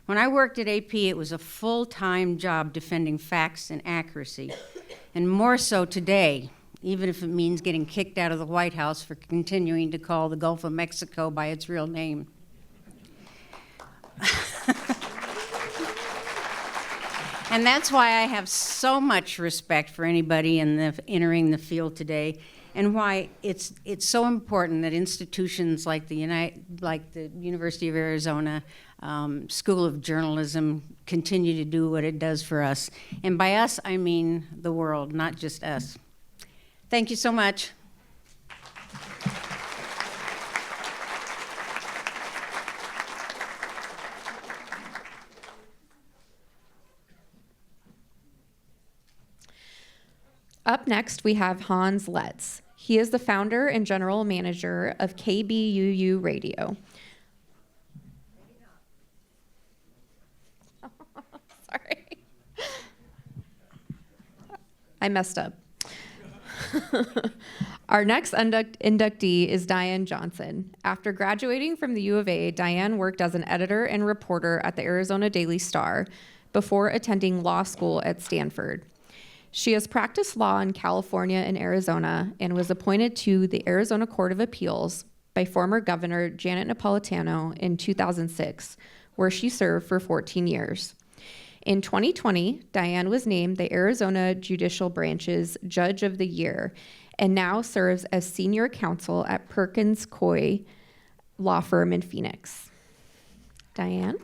S10: When I worked at AP, it was a full-time job defending facts and accuracy, and more so today, even if it means getting kicked out of the White House for continuing to call the Gulf of Mexico by its real name. And that's why I have so much respect for anybody entering the field today, and why it's so important that institutions like the University of Arizona School of Journalism continue to do what it does for us. And by us, I mean the world, not just us. Thank you so much.
S2: Up next, we have Hans Letz. He is the founder and general manager of KBUU Radio. Sorry. I messed up. Our next inductee is Diane Johnson. After graduating from the U of A, Diane worked as an editor and reporter at the Arizona Daily Star before attending law school at Stanford. She has practiced law in California and Arizona and was appointed to the Arizona Court of Appeals by former Governor Janet Napolitano in 2006, where she served for 14 years. In 2020, Diane was named the Arizona Judicial Branch's Judge of the Year and now serves as senior counsel at Perkins Coie Law Firm in Phoenix. Diane?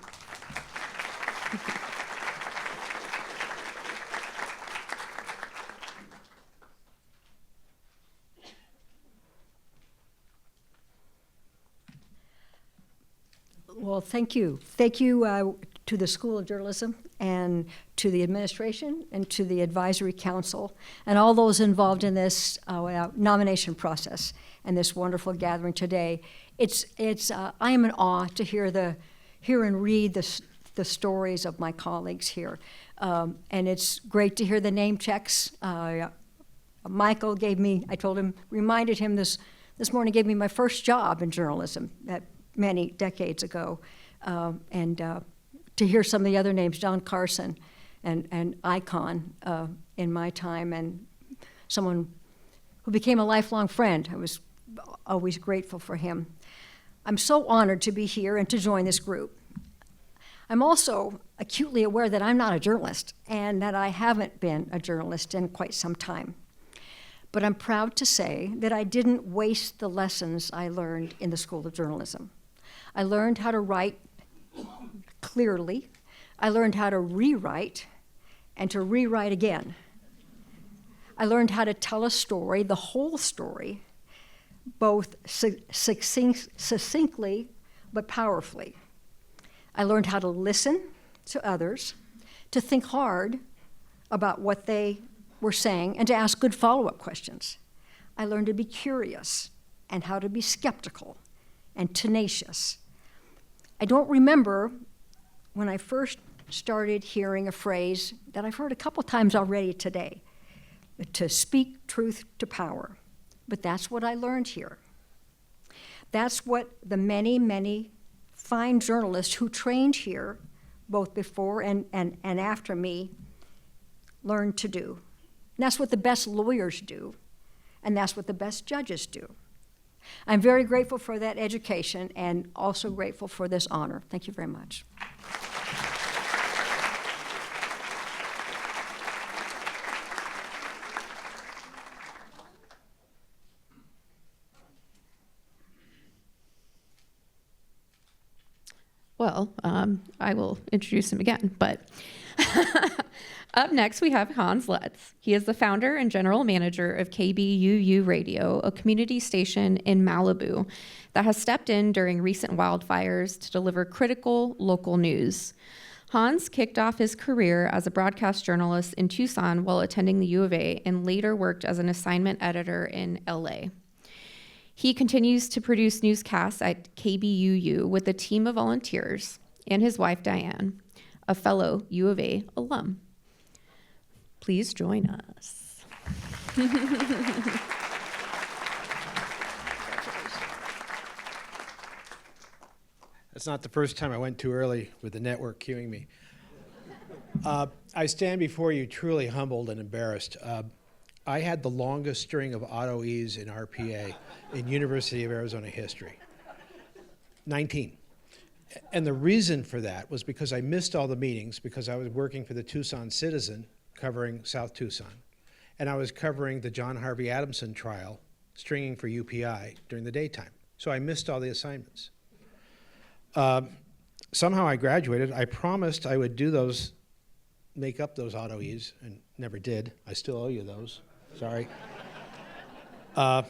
S11: Well, thank you. Thank you to the School of Journalism and to the administration and to the advisory council and all those involved in this nomination process and this wonderful gathering today. I am in awe to hear and read the stories of my colleagues here. And it's great to hear the name checks. Michael reminded him this morning, gave me my first job in journalism many decades ago, and to hear some of the other names, John Carson and Icon in my time, and someone who became a lifelong friend. I was always grateful for him. I'm so honored to be here and to join this group. I'm also acutely aware that I'm not a journalist and that I haven't been a journalist in quite some time. But I'm proud to say that I didn't waste the lessons I learned in the School of Journalism. I learned how to write clearly. I learned how to rewrite and to rewrite again. I learned how to tell a story, the whole story, both succinctly but powerfully. I learned how to listen to others, to think hard about what they were saying, and to ask good follow-up questions. I learned to be curious and how to be skeptical and tenacious. I don't remember when I first started hearing a phrase that I've heard a couple times already today, to speak truth to power. But that's what I learned here. That's what the many, many fine journalists who trained here, both before and after me, learned to do. And that's what the best lawyers do, and that's what the best judges do. I'm very grateful for that education and also grateful for this honor. Thank you very much.
S2: Well, I will introduce him again, but up next we have Hans Letz. He is the founder and general manager of KBUU Radio, a community station in Malibu that has stepped in during recent wildfires to deliver critical local news. Hans kicked off his career as a broadcast journalist in Tucson while attending the U of A and later worked as an assignment editor in LA. He continues to produce newscasts at KBUU with a team of volunteers and his wife, Diane, a fellow U of A alum. Please join us.
S12: That's not the first time I went too early with the network cueing me. I stand before you truly humbled and embarrassed. I had the longest string of auto E's in RPA in University of Arizona history, 19. And the reason for that was because I missed all the meetings because I was working for the Tucson Citizen covering South Tucson. And I was covering the John Harvey Adamson trial, stringing for UPI during the daytime. So I missed all the assignments. Somehow I graduated. I promised I would do those, make up those auto E's, and never did. I still owe you those. Sorry. Don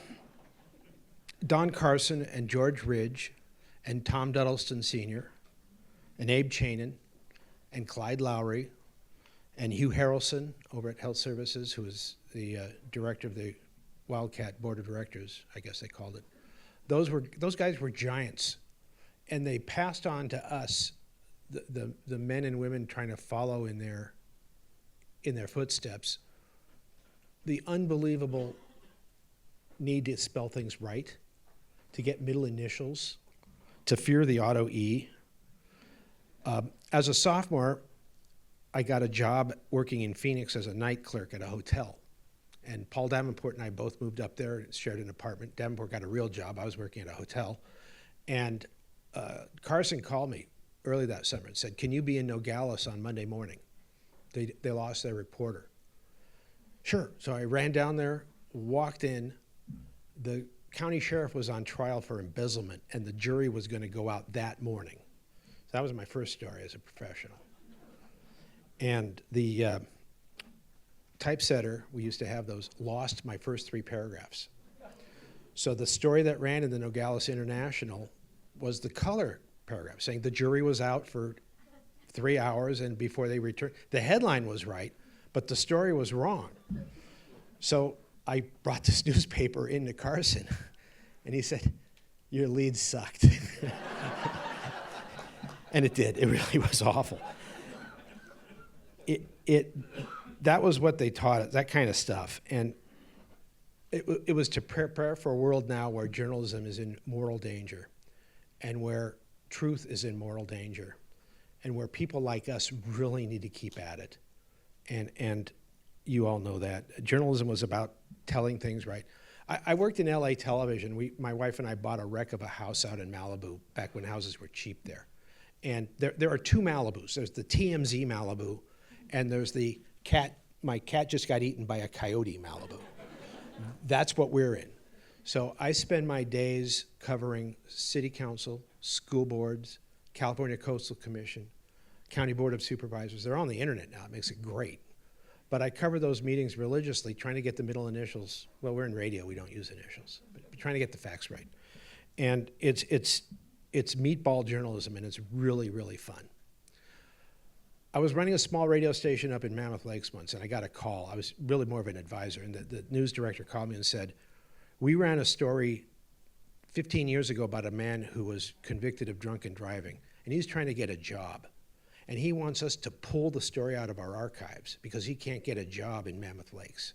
S12: Carson and George Ridge and Tom Duddleston Sr. and Abe Chanin and Clyde Lowry and Hugh Harrelson over at Health Services, who is the director of the Wildcat Board of Directors, I guess they called it. Those guys were giants, and they passed on to us, the men and women trying to follow in their footsteps, the unbelievable need to spell things right, to get middle initials, to fear the auto E. As a sophomore, I got a job working in Phoenix as a night clerk at a hotel. And Paul Davenport and I both moved up there and shared an apartment. Davenport got a real job. I was working at a hotel. And Carson called me early that summer and said, "Can you be in Nogales on Monday morning?" They lost their reporter. Sure. So I ran down there, walked in. The county sheriff was on trial for embezzlement, and the jury was going to go out that morning. So that was my first story as a professional. And the typesetter, we used to have those, lost my first 3 paragraphs. So the story that ran in the Nogales International was the color paragraph, saying the jury was out for 3 hours and before they returned. The headline was right, but the story was wrong. So I brought this newspaper into Carson, and he said, "Your lead sucked." And it did. It really was awful. That was what they taught us, that kind of stuff. And it was to prepare for a world now where journalism is in moral danger, and where truth is in moral danger, and where people like us really need to keep at it. And you all know that. Journalism was about telling things right. I worked in LA television. My wife and I bought a wreck of a house out in Malibu back when houses were cheap there. And there are 2 Malibus. There's the TMZ Malibu, and there's the my cat just got eaten by a coyote Malibu. That's what we're in. So I spend my days covering city council, school boards, California Coastal Commission, County Board of Supervisors. They're on the internet now. It makes it great. But I cover those meetings religiously, trying to get the middle initials. Well, we're in radio. We don't use initials. But trying to get the facts right. And it's meatball journalism, and it's really, really fun. I was running a small radio station up in Mammoth Lakes once, and I got a call. I was really more of an advisor, and the news director called me and said, "We ran a story 15 years ago about a man who was convicted of drunken driving, and he's trying to get a job. and he wants us to pull the story out of our archives because he can't get a job in Mammoth Lakes.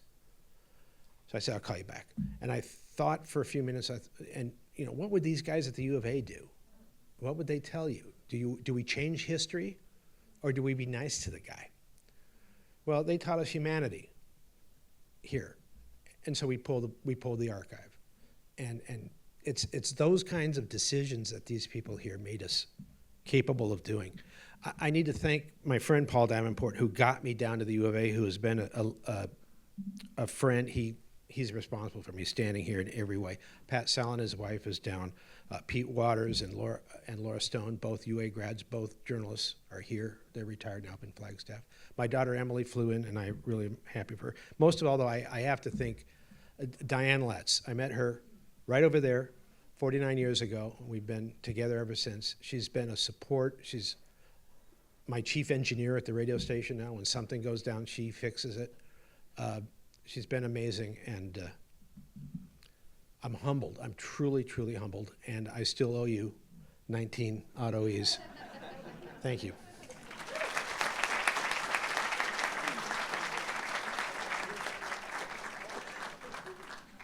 S12: So I said, I'll call you back. And I thought for a few minutes, and what would these guys at the U of A do? What would they tell you? Do we change history, or do we be nice to the guy? Well, they taught us humanity here, and so we pulled the archive, and it's those kinds of decisions that these people here made us capable of doing. I need to thank my friend Paul Davenport, who got me down to the U of A, who has been a friend. He's responsible for me standing here in every way. Pat Sallin, his wife, is down. Pete Waters and Laura Stone, both UA grads, both journalists, are here. They're retired now up in Flagstaff. My daughter Emily flew in, and I really am happy for her. Most of all, though, I have to thank Diane Letts. I met her right over there 49 years ago. We've been together ever since. She's been a support. She's my chief engineer at the radio station now. When something goes down, she fixes it. She's been amazing, and I'm humbled. I'm truly, truly humbled, and I still owe you 19 auto E's. Thank you.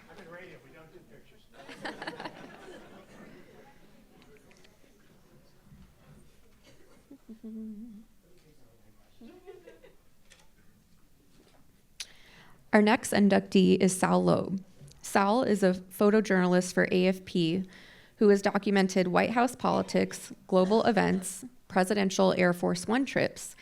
S12: I'm in radio. We don't do pictures.
S2: Our next inductee is Sal Loeb. Sal is a photojournalist for AFP who has documented White House politics, global events, presidential Air Force One trips,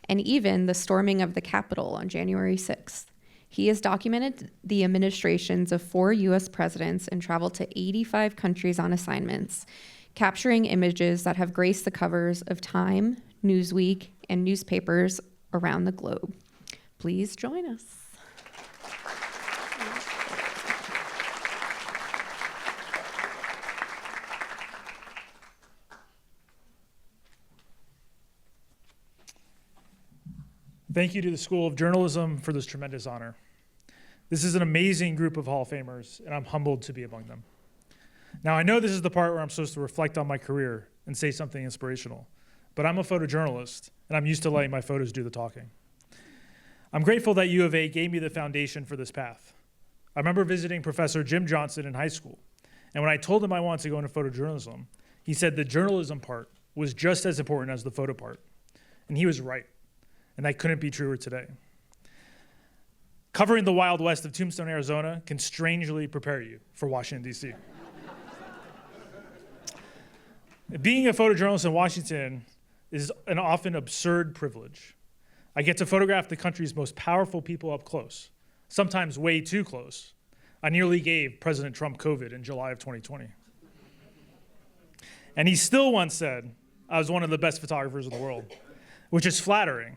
S2: and even the storming of the Capitol on January 6th. He has documented the administrations of 4 U.S. presidents and traveled to 85 countries on assignments, capturing images that have graced the covers of Time, Newsweek, and newspapers around the globe. Please join us.
S13: Thank you to the School of Journalism for this tremendous honor. This is an amazing group of Hall of Famers, and I'm humbled to be among them. Now, I know this is the part where I'm supposed to reflect on my career and say something inspirational, but I'm a photojournalist, and I'm used to letting my photos do the talking. I'm grateful that U of A gave me the foundation for this path. I remember visiting Professor Jim Johnson in high school, and when I told him I wanted to go into photojournalism, he said the journalism part was just as important as the photo part, and he was right. And that couldn't be truer today. Covering the Wild West of Tombstone, Arizona can strangely prepare you for Washington, D.C. Being a photojournalist in Washington is an often absurd privilege. I get to photograph the country's most powerful people up close, sometimes way too close. I nearly gave President Trump COVID in July of 2020. And he still once said, I was one of the best photographers in the world, which is flattering.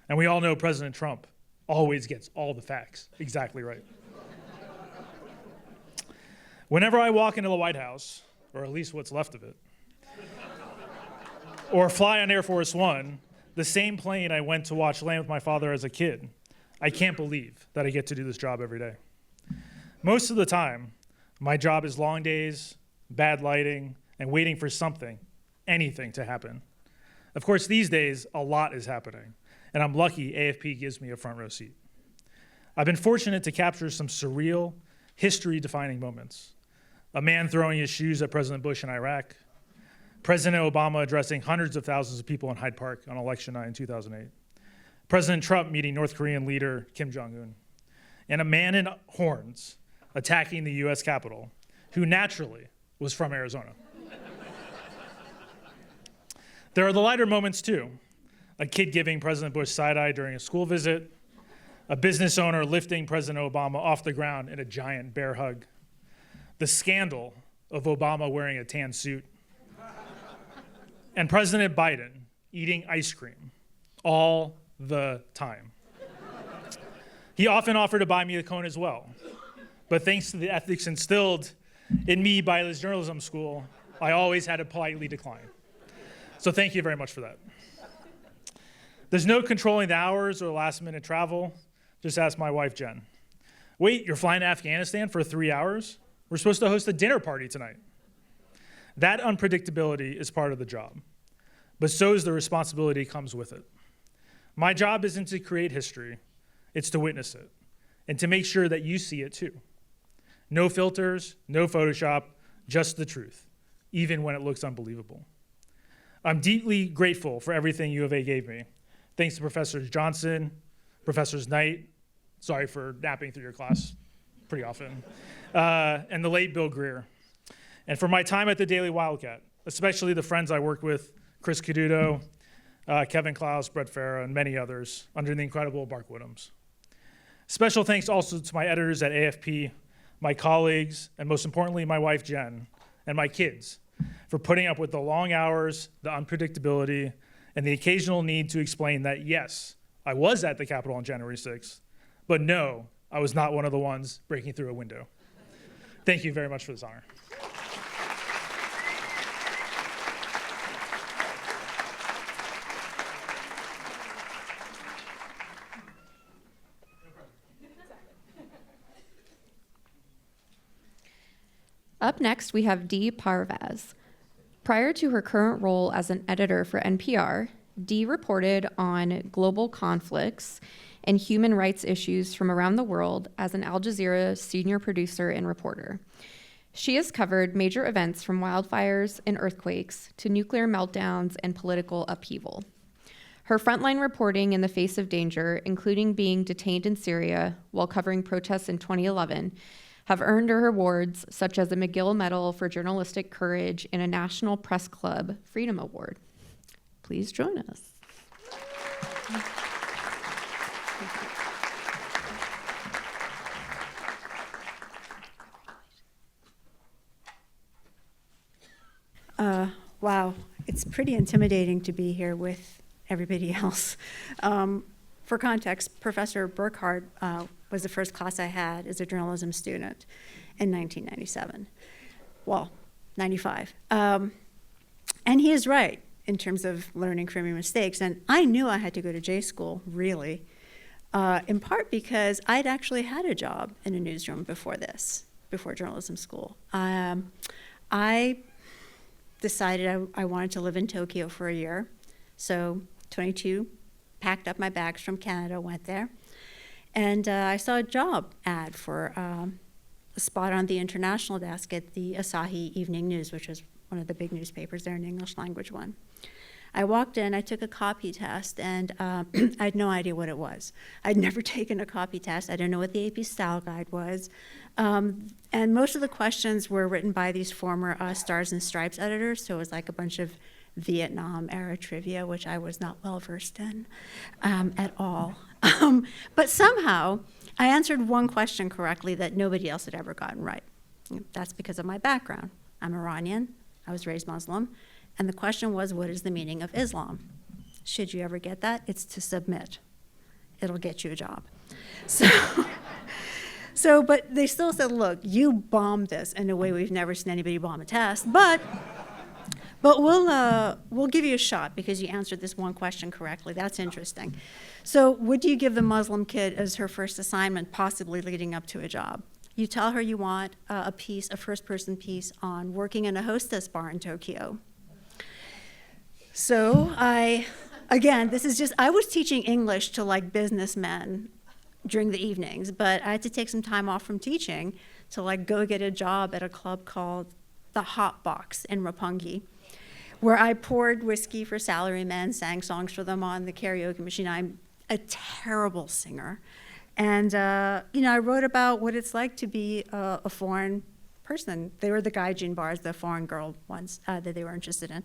S13: And we all know President Trump always gets all the facts exactly right. Whenever I walk into the White House, or at least what's left of it, or fly on Air Force One, the same plane I went to watch Land with my father as a kid, I can't believe that I get to do this job every day. Most of the time, my job is long days, bad lighting, and waiting for something, anything to happen. Of course, these days, a lot is happening. And I'm lucky AFP gives me a front row seat. I've been fortunate to capture some surreal, history-defining moments. A man throwing his shoes at President Bush in Iraq, President Obama addressing hundreds of thousands of people in Hyde Park on election night in 2008, President Trump meeting North Korean leader Kim Jong-un, and a man in horns attacking the US Capitol, who naturally was from Arizona. There are the lighter moments too. A kid giving President Bush side-eye during a school visit, a business owner lifting President Obama off the ground in a giant bear hug, the scandal of Obama wearing a tan suit, and President Biden eating ice cream all the time. He often offered to buy me a cone as well, but thanks to the ethics instilled in me by his journalism school, I always had to politely decline. So thank you very much for that. There's no controlling the hours or last-minute travel. Just ask my wife, Jen. Wait, you're flying to Afghanistan for 3 hours? We're supposed to host a dinner party tonight. That unpredictability is part of the job. but so is the responsibility that comes with it. My job isn't to create history, it's to witness it, and to make sure that you see it too. No filters, no Photoshop, just the truth, even when it looks unbelievable. I'm deeply grateful for everything U of A gave me. Thanks to Professors Johnson, Professors Knight, sorry for napping through your class pretty often, and the late Bill Greer. And for my time at the Daily Wildcat, especially the friends I worked with, Chris Caduto, Kevin Klaus, Brett Farah, and many others, under the incredible Mark Woodhams. Special thanks also to my editors at AFP, my colleagues, and most importantly, my wife, Jen, and my kids, for putting up with the long hours, the unpredictability, and the occasional need to explain that, yes, I was at the Capitol on January 6th, but no, I was not one of the ones breaking through a window. Thank you very much for this honor.
S2: Up next, we have Dee Parvaz. Prior to her current role as an editor for NPR, Dee reported on global conflicts and human rights issues from around the world as an Al Jazeera senior producer and reporter. She has covered major events from wildfires and earthquakes to nuclear meltdowns and political upheaval. Her frontline reporting in the face of danger, including being detained in Syria while covering protests in 2011, have earned her awards such as a McGill Medal for Journalistic Courage and a National Press Club Freedom Award. Please join us.
S14: Wow, it's pretty intimidating to be here with everybody else. For context, Professor Burkhardt was the first class I had as a journalism student in 1997. Well, 95. And he is right in terms of learning from your mistakes. And I knew I had to go to J school, really, in part because I'd actually had a job in a newsroom before this, before journalism school. I decided I wanted to live in Tokyo for a year. So 22, packed up my bags from Canada, went there. And I saw a job ad for a spot on the international desk at the Asahi Evening News, which is one of the big newspapers there, an English language one. I walked in, I took a copy test, and I had no idea what it was. I'd never taken a copy test. I didn't know what the AP Style Guide was. And most of the questions were written by these former Stars and Stripes editors, so it was like a bunch of Vietnam-era trivia, which I was not well-versed in at all. But somehow, I answered one question correctly that nobody else had ever gotten right. That's because of my background. I'm Iranian, I was raised Muslim, and the question was, what is the meaning of Islam? Should you ever get that, it's to submit. It'll get you a job. But they still said, look, you bombed this in a way we've never seen anybody bomb a test, but we'll give you a shot because you answered this one question correctly. That's interesting. So what do you give the Muslim kid as her first assignment, possibly leading up to a job? You tell her you want a first-person piece on working in a hostess bar in Tokyo. So I was teaching English to like businessmen during the evenings, but I had to take some time off from teaching to like go get a job at a club called the Hot Box in Roppongi, where I poured whiskey for salarymen, sang songs for them on the karaoke machine. I'm a terrible singer. And I wrote about what it's like to be a foreign person. They were the gaijin bars, the foreign girl ones that they were interested in.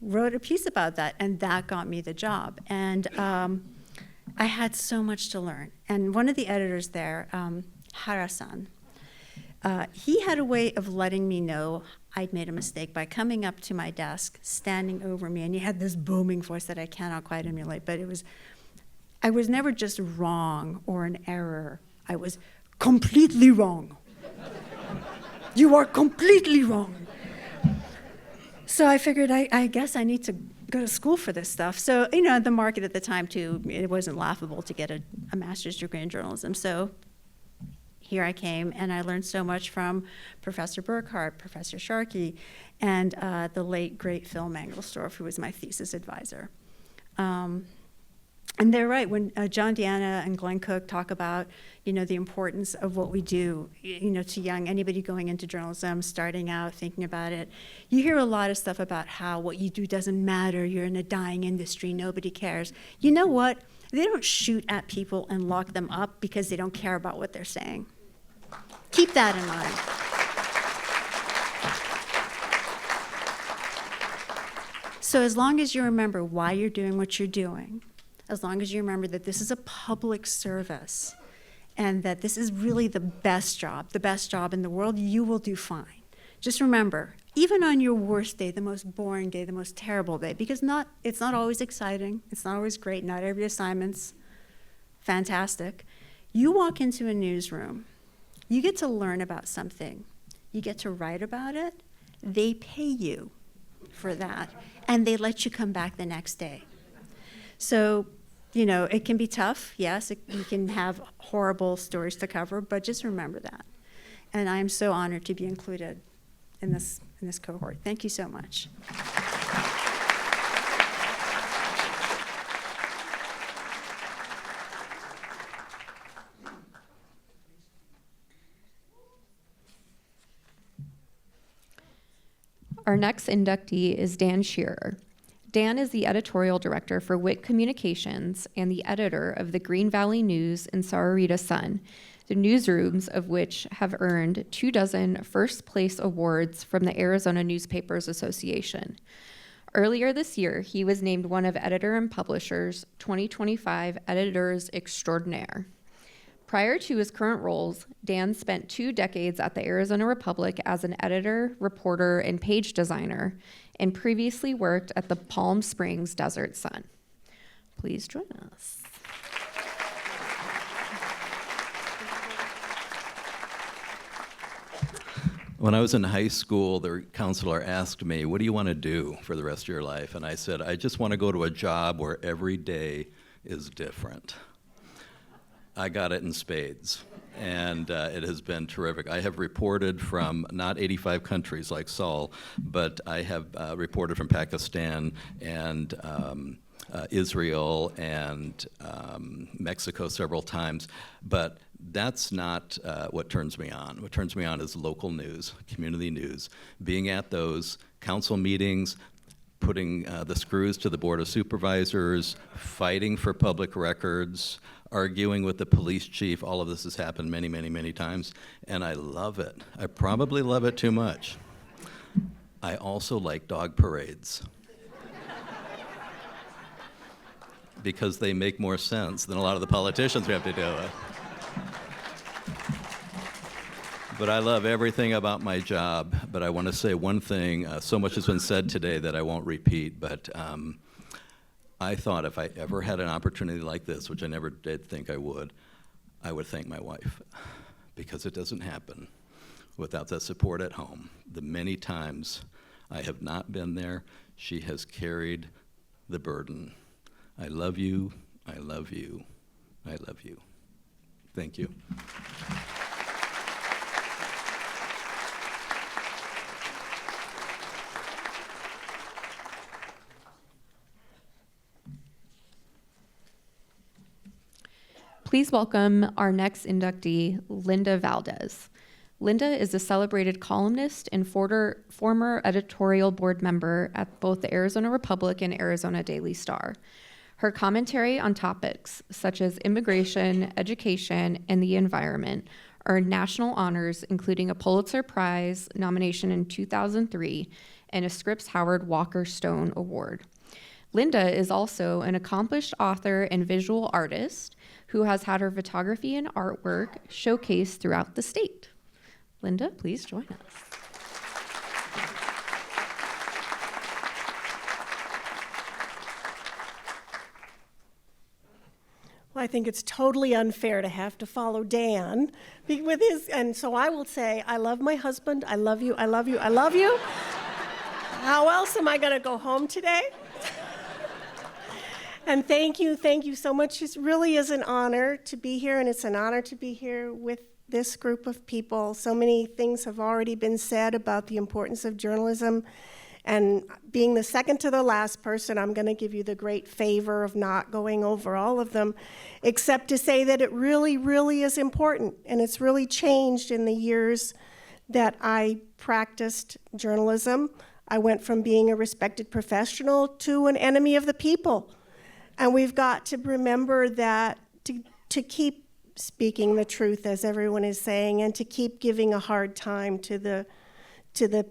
S14: Wrote a piece about that, and that got me the job. And I had so much to learn. And one of the editors there, Harasan, he had a way of letting me know I'd made a mistake by coming up to my desk, standing over me, and he had this booming voice that I cannot quite emulate, but I was never just wrong or an error. I was completely wrong. You are completely wrong. So I figured, I guess I need to go to school for this stuff. So, the market at the time, too, it wasn't laughable to get a master's degree in journalism. So here I came, and I learned so much from Professor Burkhardt, Professor Sharkey, and the late, great Phil Mangelsdorf, who was my thesis advisor. And they're right, when John Deanna and Glenn Cook talk about, the importance of what we do, to anybody going into journalism, starting out, thinking about it. You hear a lot of stuff about how what you do doesn't matter, you're in a dying industry, nobody cares. You know what? They don't shoot at people and lock them up because they don't care about what they're saying. Keep that in mind. So as long as you remember why you're doing what you're doing, as long as you remember that this is a public service and that this is really the best job in the world, you will do fine. Just remember, even on your worst day, the most boring day, the most terrible day, because it's not always exciting, it's not always great, not every assignment's fantastic. You walk into a newsroom, you get to learn about something, you get to write about it, they pay you for that, and they let you come back the next day. So, it can be tough, yes, you can have horrible stories to cover, but just remember that. And I'm so honored to be included in this cohort. Thank you so much.
S2: Our next inductee is Dan Shearer. Dan is the editorial director for WIC Communications and the editor of the Green Valley News and Sahuarita Sun, the newsrooms of which have earned 24 first-place awards from the Arizona Newspapers Association. Earlier this year, he was named one of Editor and Publisher's 2025 Editors Extraordinaire. Prior to his current roles, Dan spent 2 decades at the Arizona Republic as an editor, reporter, and page designer, and previously worked at the Palm Springs Desert Sun. Please join us.
S15: When I was in high school, the counselor asked me, what do you want to do for the rest of your life? And I said, I just want to go to a job where every day is different. I got it in spades, and it has been terrific. I have reported from not 85 countries like Saul, but I have reported from Pakistan and Israel and Mexico several times, but that's not what turns me on. What turns me on is local news, community news, being at those council meetings, putting the screws to the Board of Supervisors, fighting for public records, arguing with the police chief. All of this has happened many, many, many times, and I love it. I probably love it too much. I also like dog parades because they make more sense than a lot of the politicians we have to deal with. But I love everything about my job, but I want to say one thing. So much has been said today that I won't repeat, but I thought if I ever had an opportunity like this, which I never did think I would thank my wife, because it doesn't happen without that support at home. The many times I have not been there, she has carried the burden. I love you, I love you, I love you. Thank you.
S2: Please welcome our next inductee, Linda Valdez. Linda is a celebrated columnist and former editorial board member at both the Arizona Republic and Arizona Daily Star. Her commentary on topics such as immigration, education, and the environment earned national honors, including a Pulitzer Prize nomination in 2003 and a Scripps Howard Walker Stone Award. Linda is also an accomplished author and visual artist who has had her photography and artwork showcased throughout the state. Linda, please join us.
S16: Well, I think it's totally unfair to have to follow Dan with his, and so I will say, I love my husband, I love you, I love you, I love you. How else am I going to go home today? And thank you so much. It really is an honor to be here, and it's an honor to be here with this group of people. So many things have already been said about the importance of journalism. And being the second to the last person, I'm going to give you the great favor of not going over all of them, except to say that it really, really is important. And it's really changed in the years that I practiced journalism. I went from being a respected professional to an enemy of the people. And we've got to remember that to keep speaking the truth, as everyone is saying, and to keep giving a hard time to the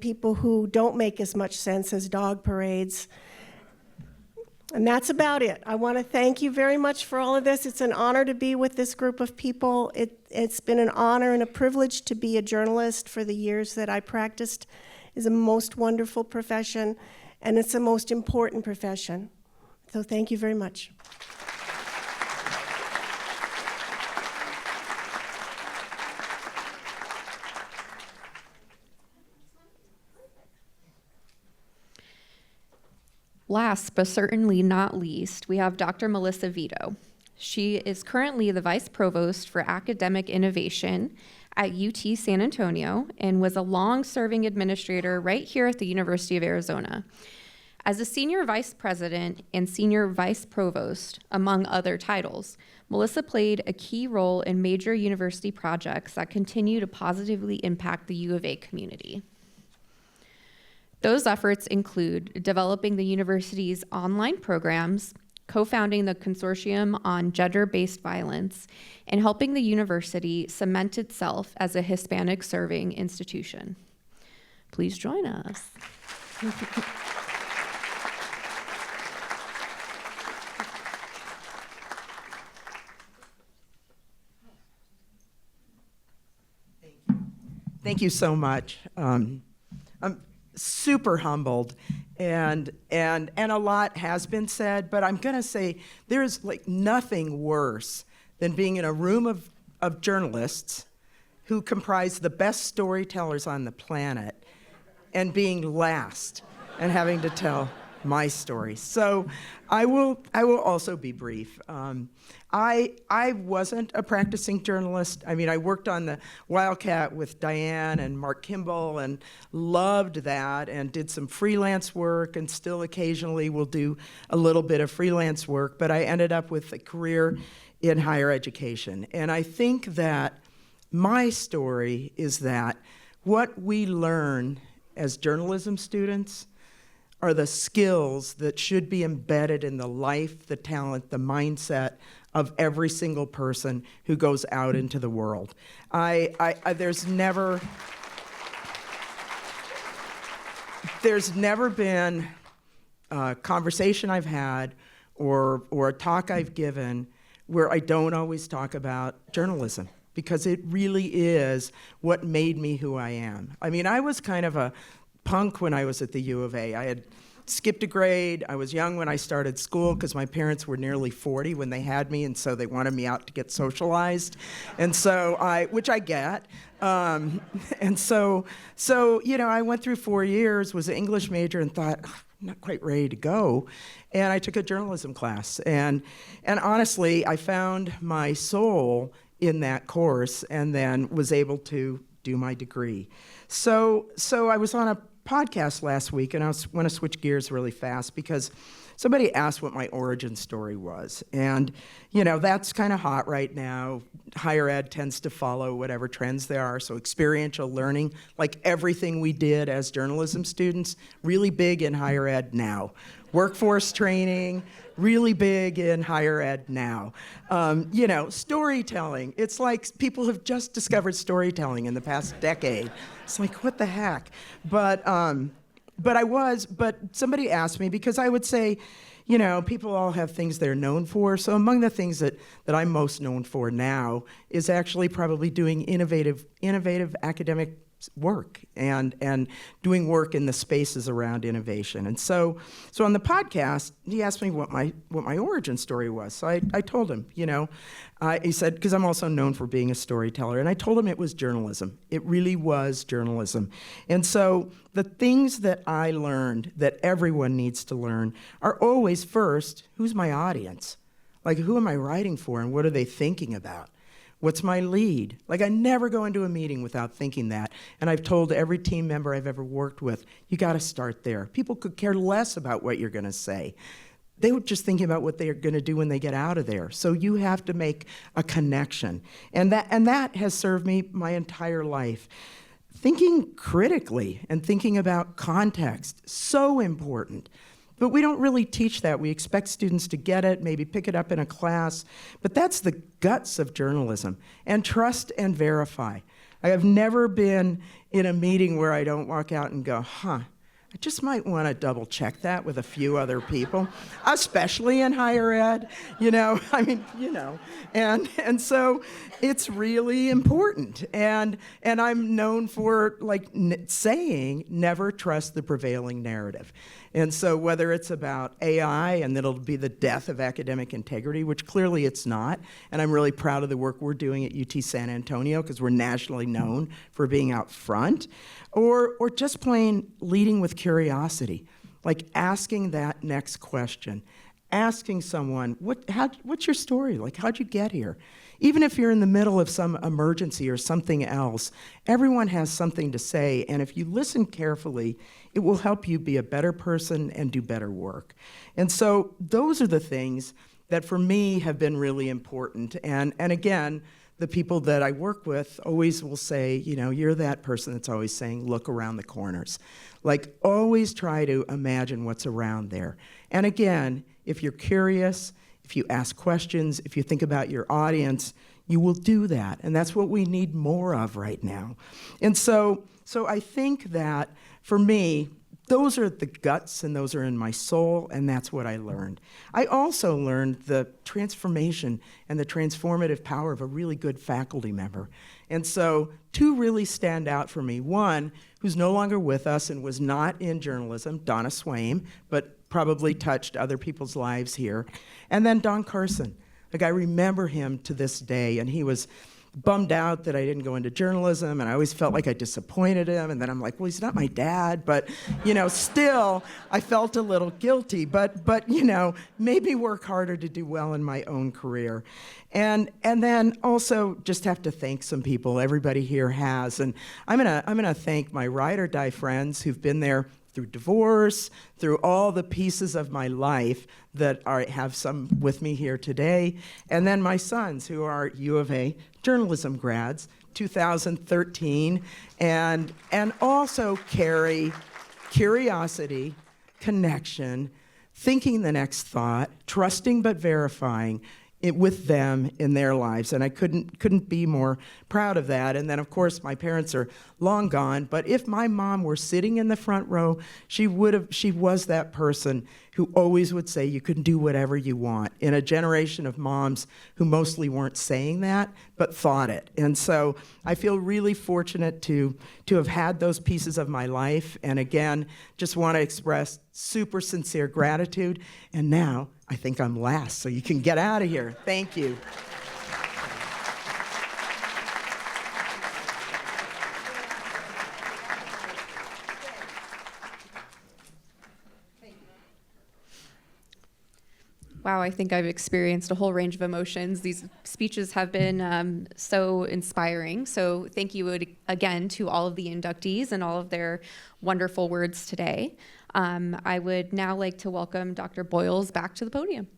S16: people who don't make as much sense as dog parades. And that's about it. I want to thank you very much for all of this. It's an honor to be with this group of people. It's been an honor and a privilege to be a journalist for the years that I practiced. It's a most wonderful profession, and it's the most important profession. So thank you very much.
S2: Last but certainly not least, we have Dr. Melissa Vito. She is currently the Vice Provost for Academic Innovation at UT San Antonio and was a long-serving administrator right here at the University of Arizona. As a Senior Vice President and Senior Vice Provost, among other titles, Melissa played a key role in major university projects that continue to positively impact the U of A community. Those efforts include developing the university's online programs, co-founding the Consortium on Gender-Based Violence, and helping the university cement itself as a Hispanic-serving institution. Please join us.
S17: Thank you so much. I'm super humbled, and a lot has been said, but I'm gonna say there's like nothing worse than being in a room of journalists who comprise the best storytellers on the planet and being last and having to tell my story. So I will also be brief. I wasn't a practicing journalist. I mean, I worked on the Wildcat with Diane and Mark Kimball and loved that and did some freelance work and still occasionally will do a little bit of freelance work, but I ended up with a career in higher education. And I think that my story is that what we learn as journalism students are the skills that should be embedded in the life, the talent, the mindset of every single person who goes out into the world. There's never been a conversation I've had or a talk I've given where I don't always talk about journalism, because it really is what made me who I am. I mean, I was kind of a punk when I was at the U of A. I had skipped a grade. I was young when I started school because my parents were nearly 40 when they had me, and so they wanted me out to get socialized. And so which I get. And so, you know, I went through 4 years, was an English major, and thought, I'm not quite ready to go. And I took a journalism class. And honestly, I found my soul in that course and then was able to do my degree. So I was on a podcast last week, and I want to switch gears really fast because somebody asked what my origin story was. And, you know, that's kind of hot right now. Higher ed tends to follow whatever trends there are, so experiential learning, like everything we did as journalism students, really big in higher ed now. Workforce training, really big in higher ed now. You know, storytelling. It's like people have just discovered storytelling in the past decade. It's like, what the heck? But somebody asked me, because I would say, you know, people all have things they're known for. So among the things that I'm most known for now is actually probably doing innovative academic work and doing work in the spaces around innovation. And so on the podcast, he asked me what my origin story was. So I told him, you know, he said, because I'm also known for being a storyteller, and I told him it was journalism. It really was journalism. And so the things that I learned that everyone needs to learn are always first, who's my audience? Like, who am I writing for and what are they thinking about? What's my lead? Like, I never go into a meeting without thinking that. And I've told every team member I've ever worked with, you got to start there. People could care less about what you're going to say. They were just thinking about what they're going to do when they get out of there. So you have to make a connection. And that has served me my entire life. Thinking critically and thinking about context, so important. But we don't really teach that. We expect students to get it, maybe pick it up in a class. But that's the guts of journalism. And trust and verify. I have never been in a meeting where I don't walk out and go, I just might want to double check that with a few other people, especially in higher ed, and so it's really important. And I'm known for saying never trust the prevailing narrative. And so whether it's about AI and that it'll be the death of academic integrity, which clearly it's not, and I'm really proud of the work we're doing at UT San Antonio because we're nationally known for being out front, or just plain leading with curiosity, like asking that next question, asking someone, what's your story? Like, how'd you get here? Even if you're in the middle of some emergency or something else, everyone has something to say, and if you listen carefully, it will help you be a better person and do better work. And so those are the things that for me have been really important. And again, the people that I work with always will say, you're that person that's always saying, look around the corners. Like, always try to imagine what's around there. And again, if you're curious, if you ask questions, if you think about your audience, you will do that. And that's what we need more of right now. And so I think that for me, those are the guts and those are in my soul, and that's what I learned. I also learned the transformation and the transformative power of a really good faculty member. And so two really stand out for me. One, who's no longer with us and was not in journalism, Donna Swaim, but probably touched other people's lives here. And then Don Carson. Like, I remember him to this day, and he was bummed out that I didn't go into journalism, and I always felt like I disappointed him, and then I'm like, well, he's not my dad, but, still, I felt a little guilty, but maybe work harder to do well in my own career. And then also just have to thank some people. Everybody here has, and I'm gonna thank my ride or die friends who've been there through divorce, through all the pieces of my life that have some with me here today, and then my sons who are U of A journalism grads, 2013, and also carry curiosity, connection, thinking the next thought, trusting but verifying it with them in their lives, and I couldn't be more proud of that. And then, of course, my parents are long gone, but if my mom were sitting in the front row, she was that person who always would say you can do whatever you want, in a generation of moms who mostly weren't saying that, but thought it. And so I feel really fortunate to have had those pieces of my life, and again, just want to express super sincere gratitude. And now, I think I'm last, so you can get out of here. Thank you.
S2: Wow, I think I've experienced a whole range of emotions. These speeches have been so inspiring. So thank you again to all of the inductees and all of their wonderful words today. I would now like to welcome Dr. Boyles back to the podium.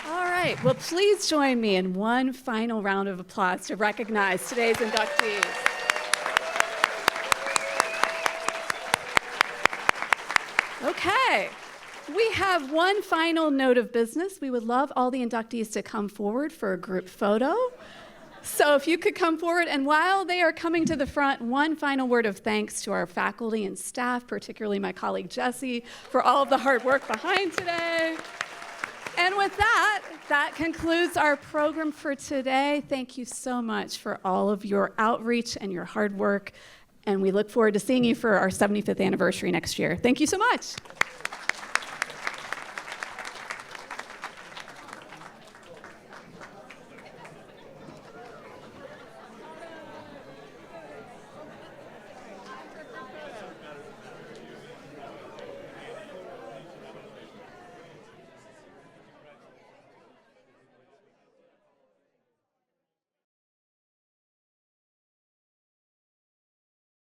S1: All right, well, please join me in one final round of applause to recognize today's inductees. Okay. We have one final note of business. We would love all the inductees to come forward for a group photo. So if you could come forward, and while they are coming to the front, one final word of thanks to our faculty and staff, particularly my colleague Jessie, for all of the hard work behind today. And with that, that concludes our program for today. Thank you so much for all of your outreach and your hard work, and we look forward to seeing you for our 75th anniversary next year. Thank you so much.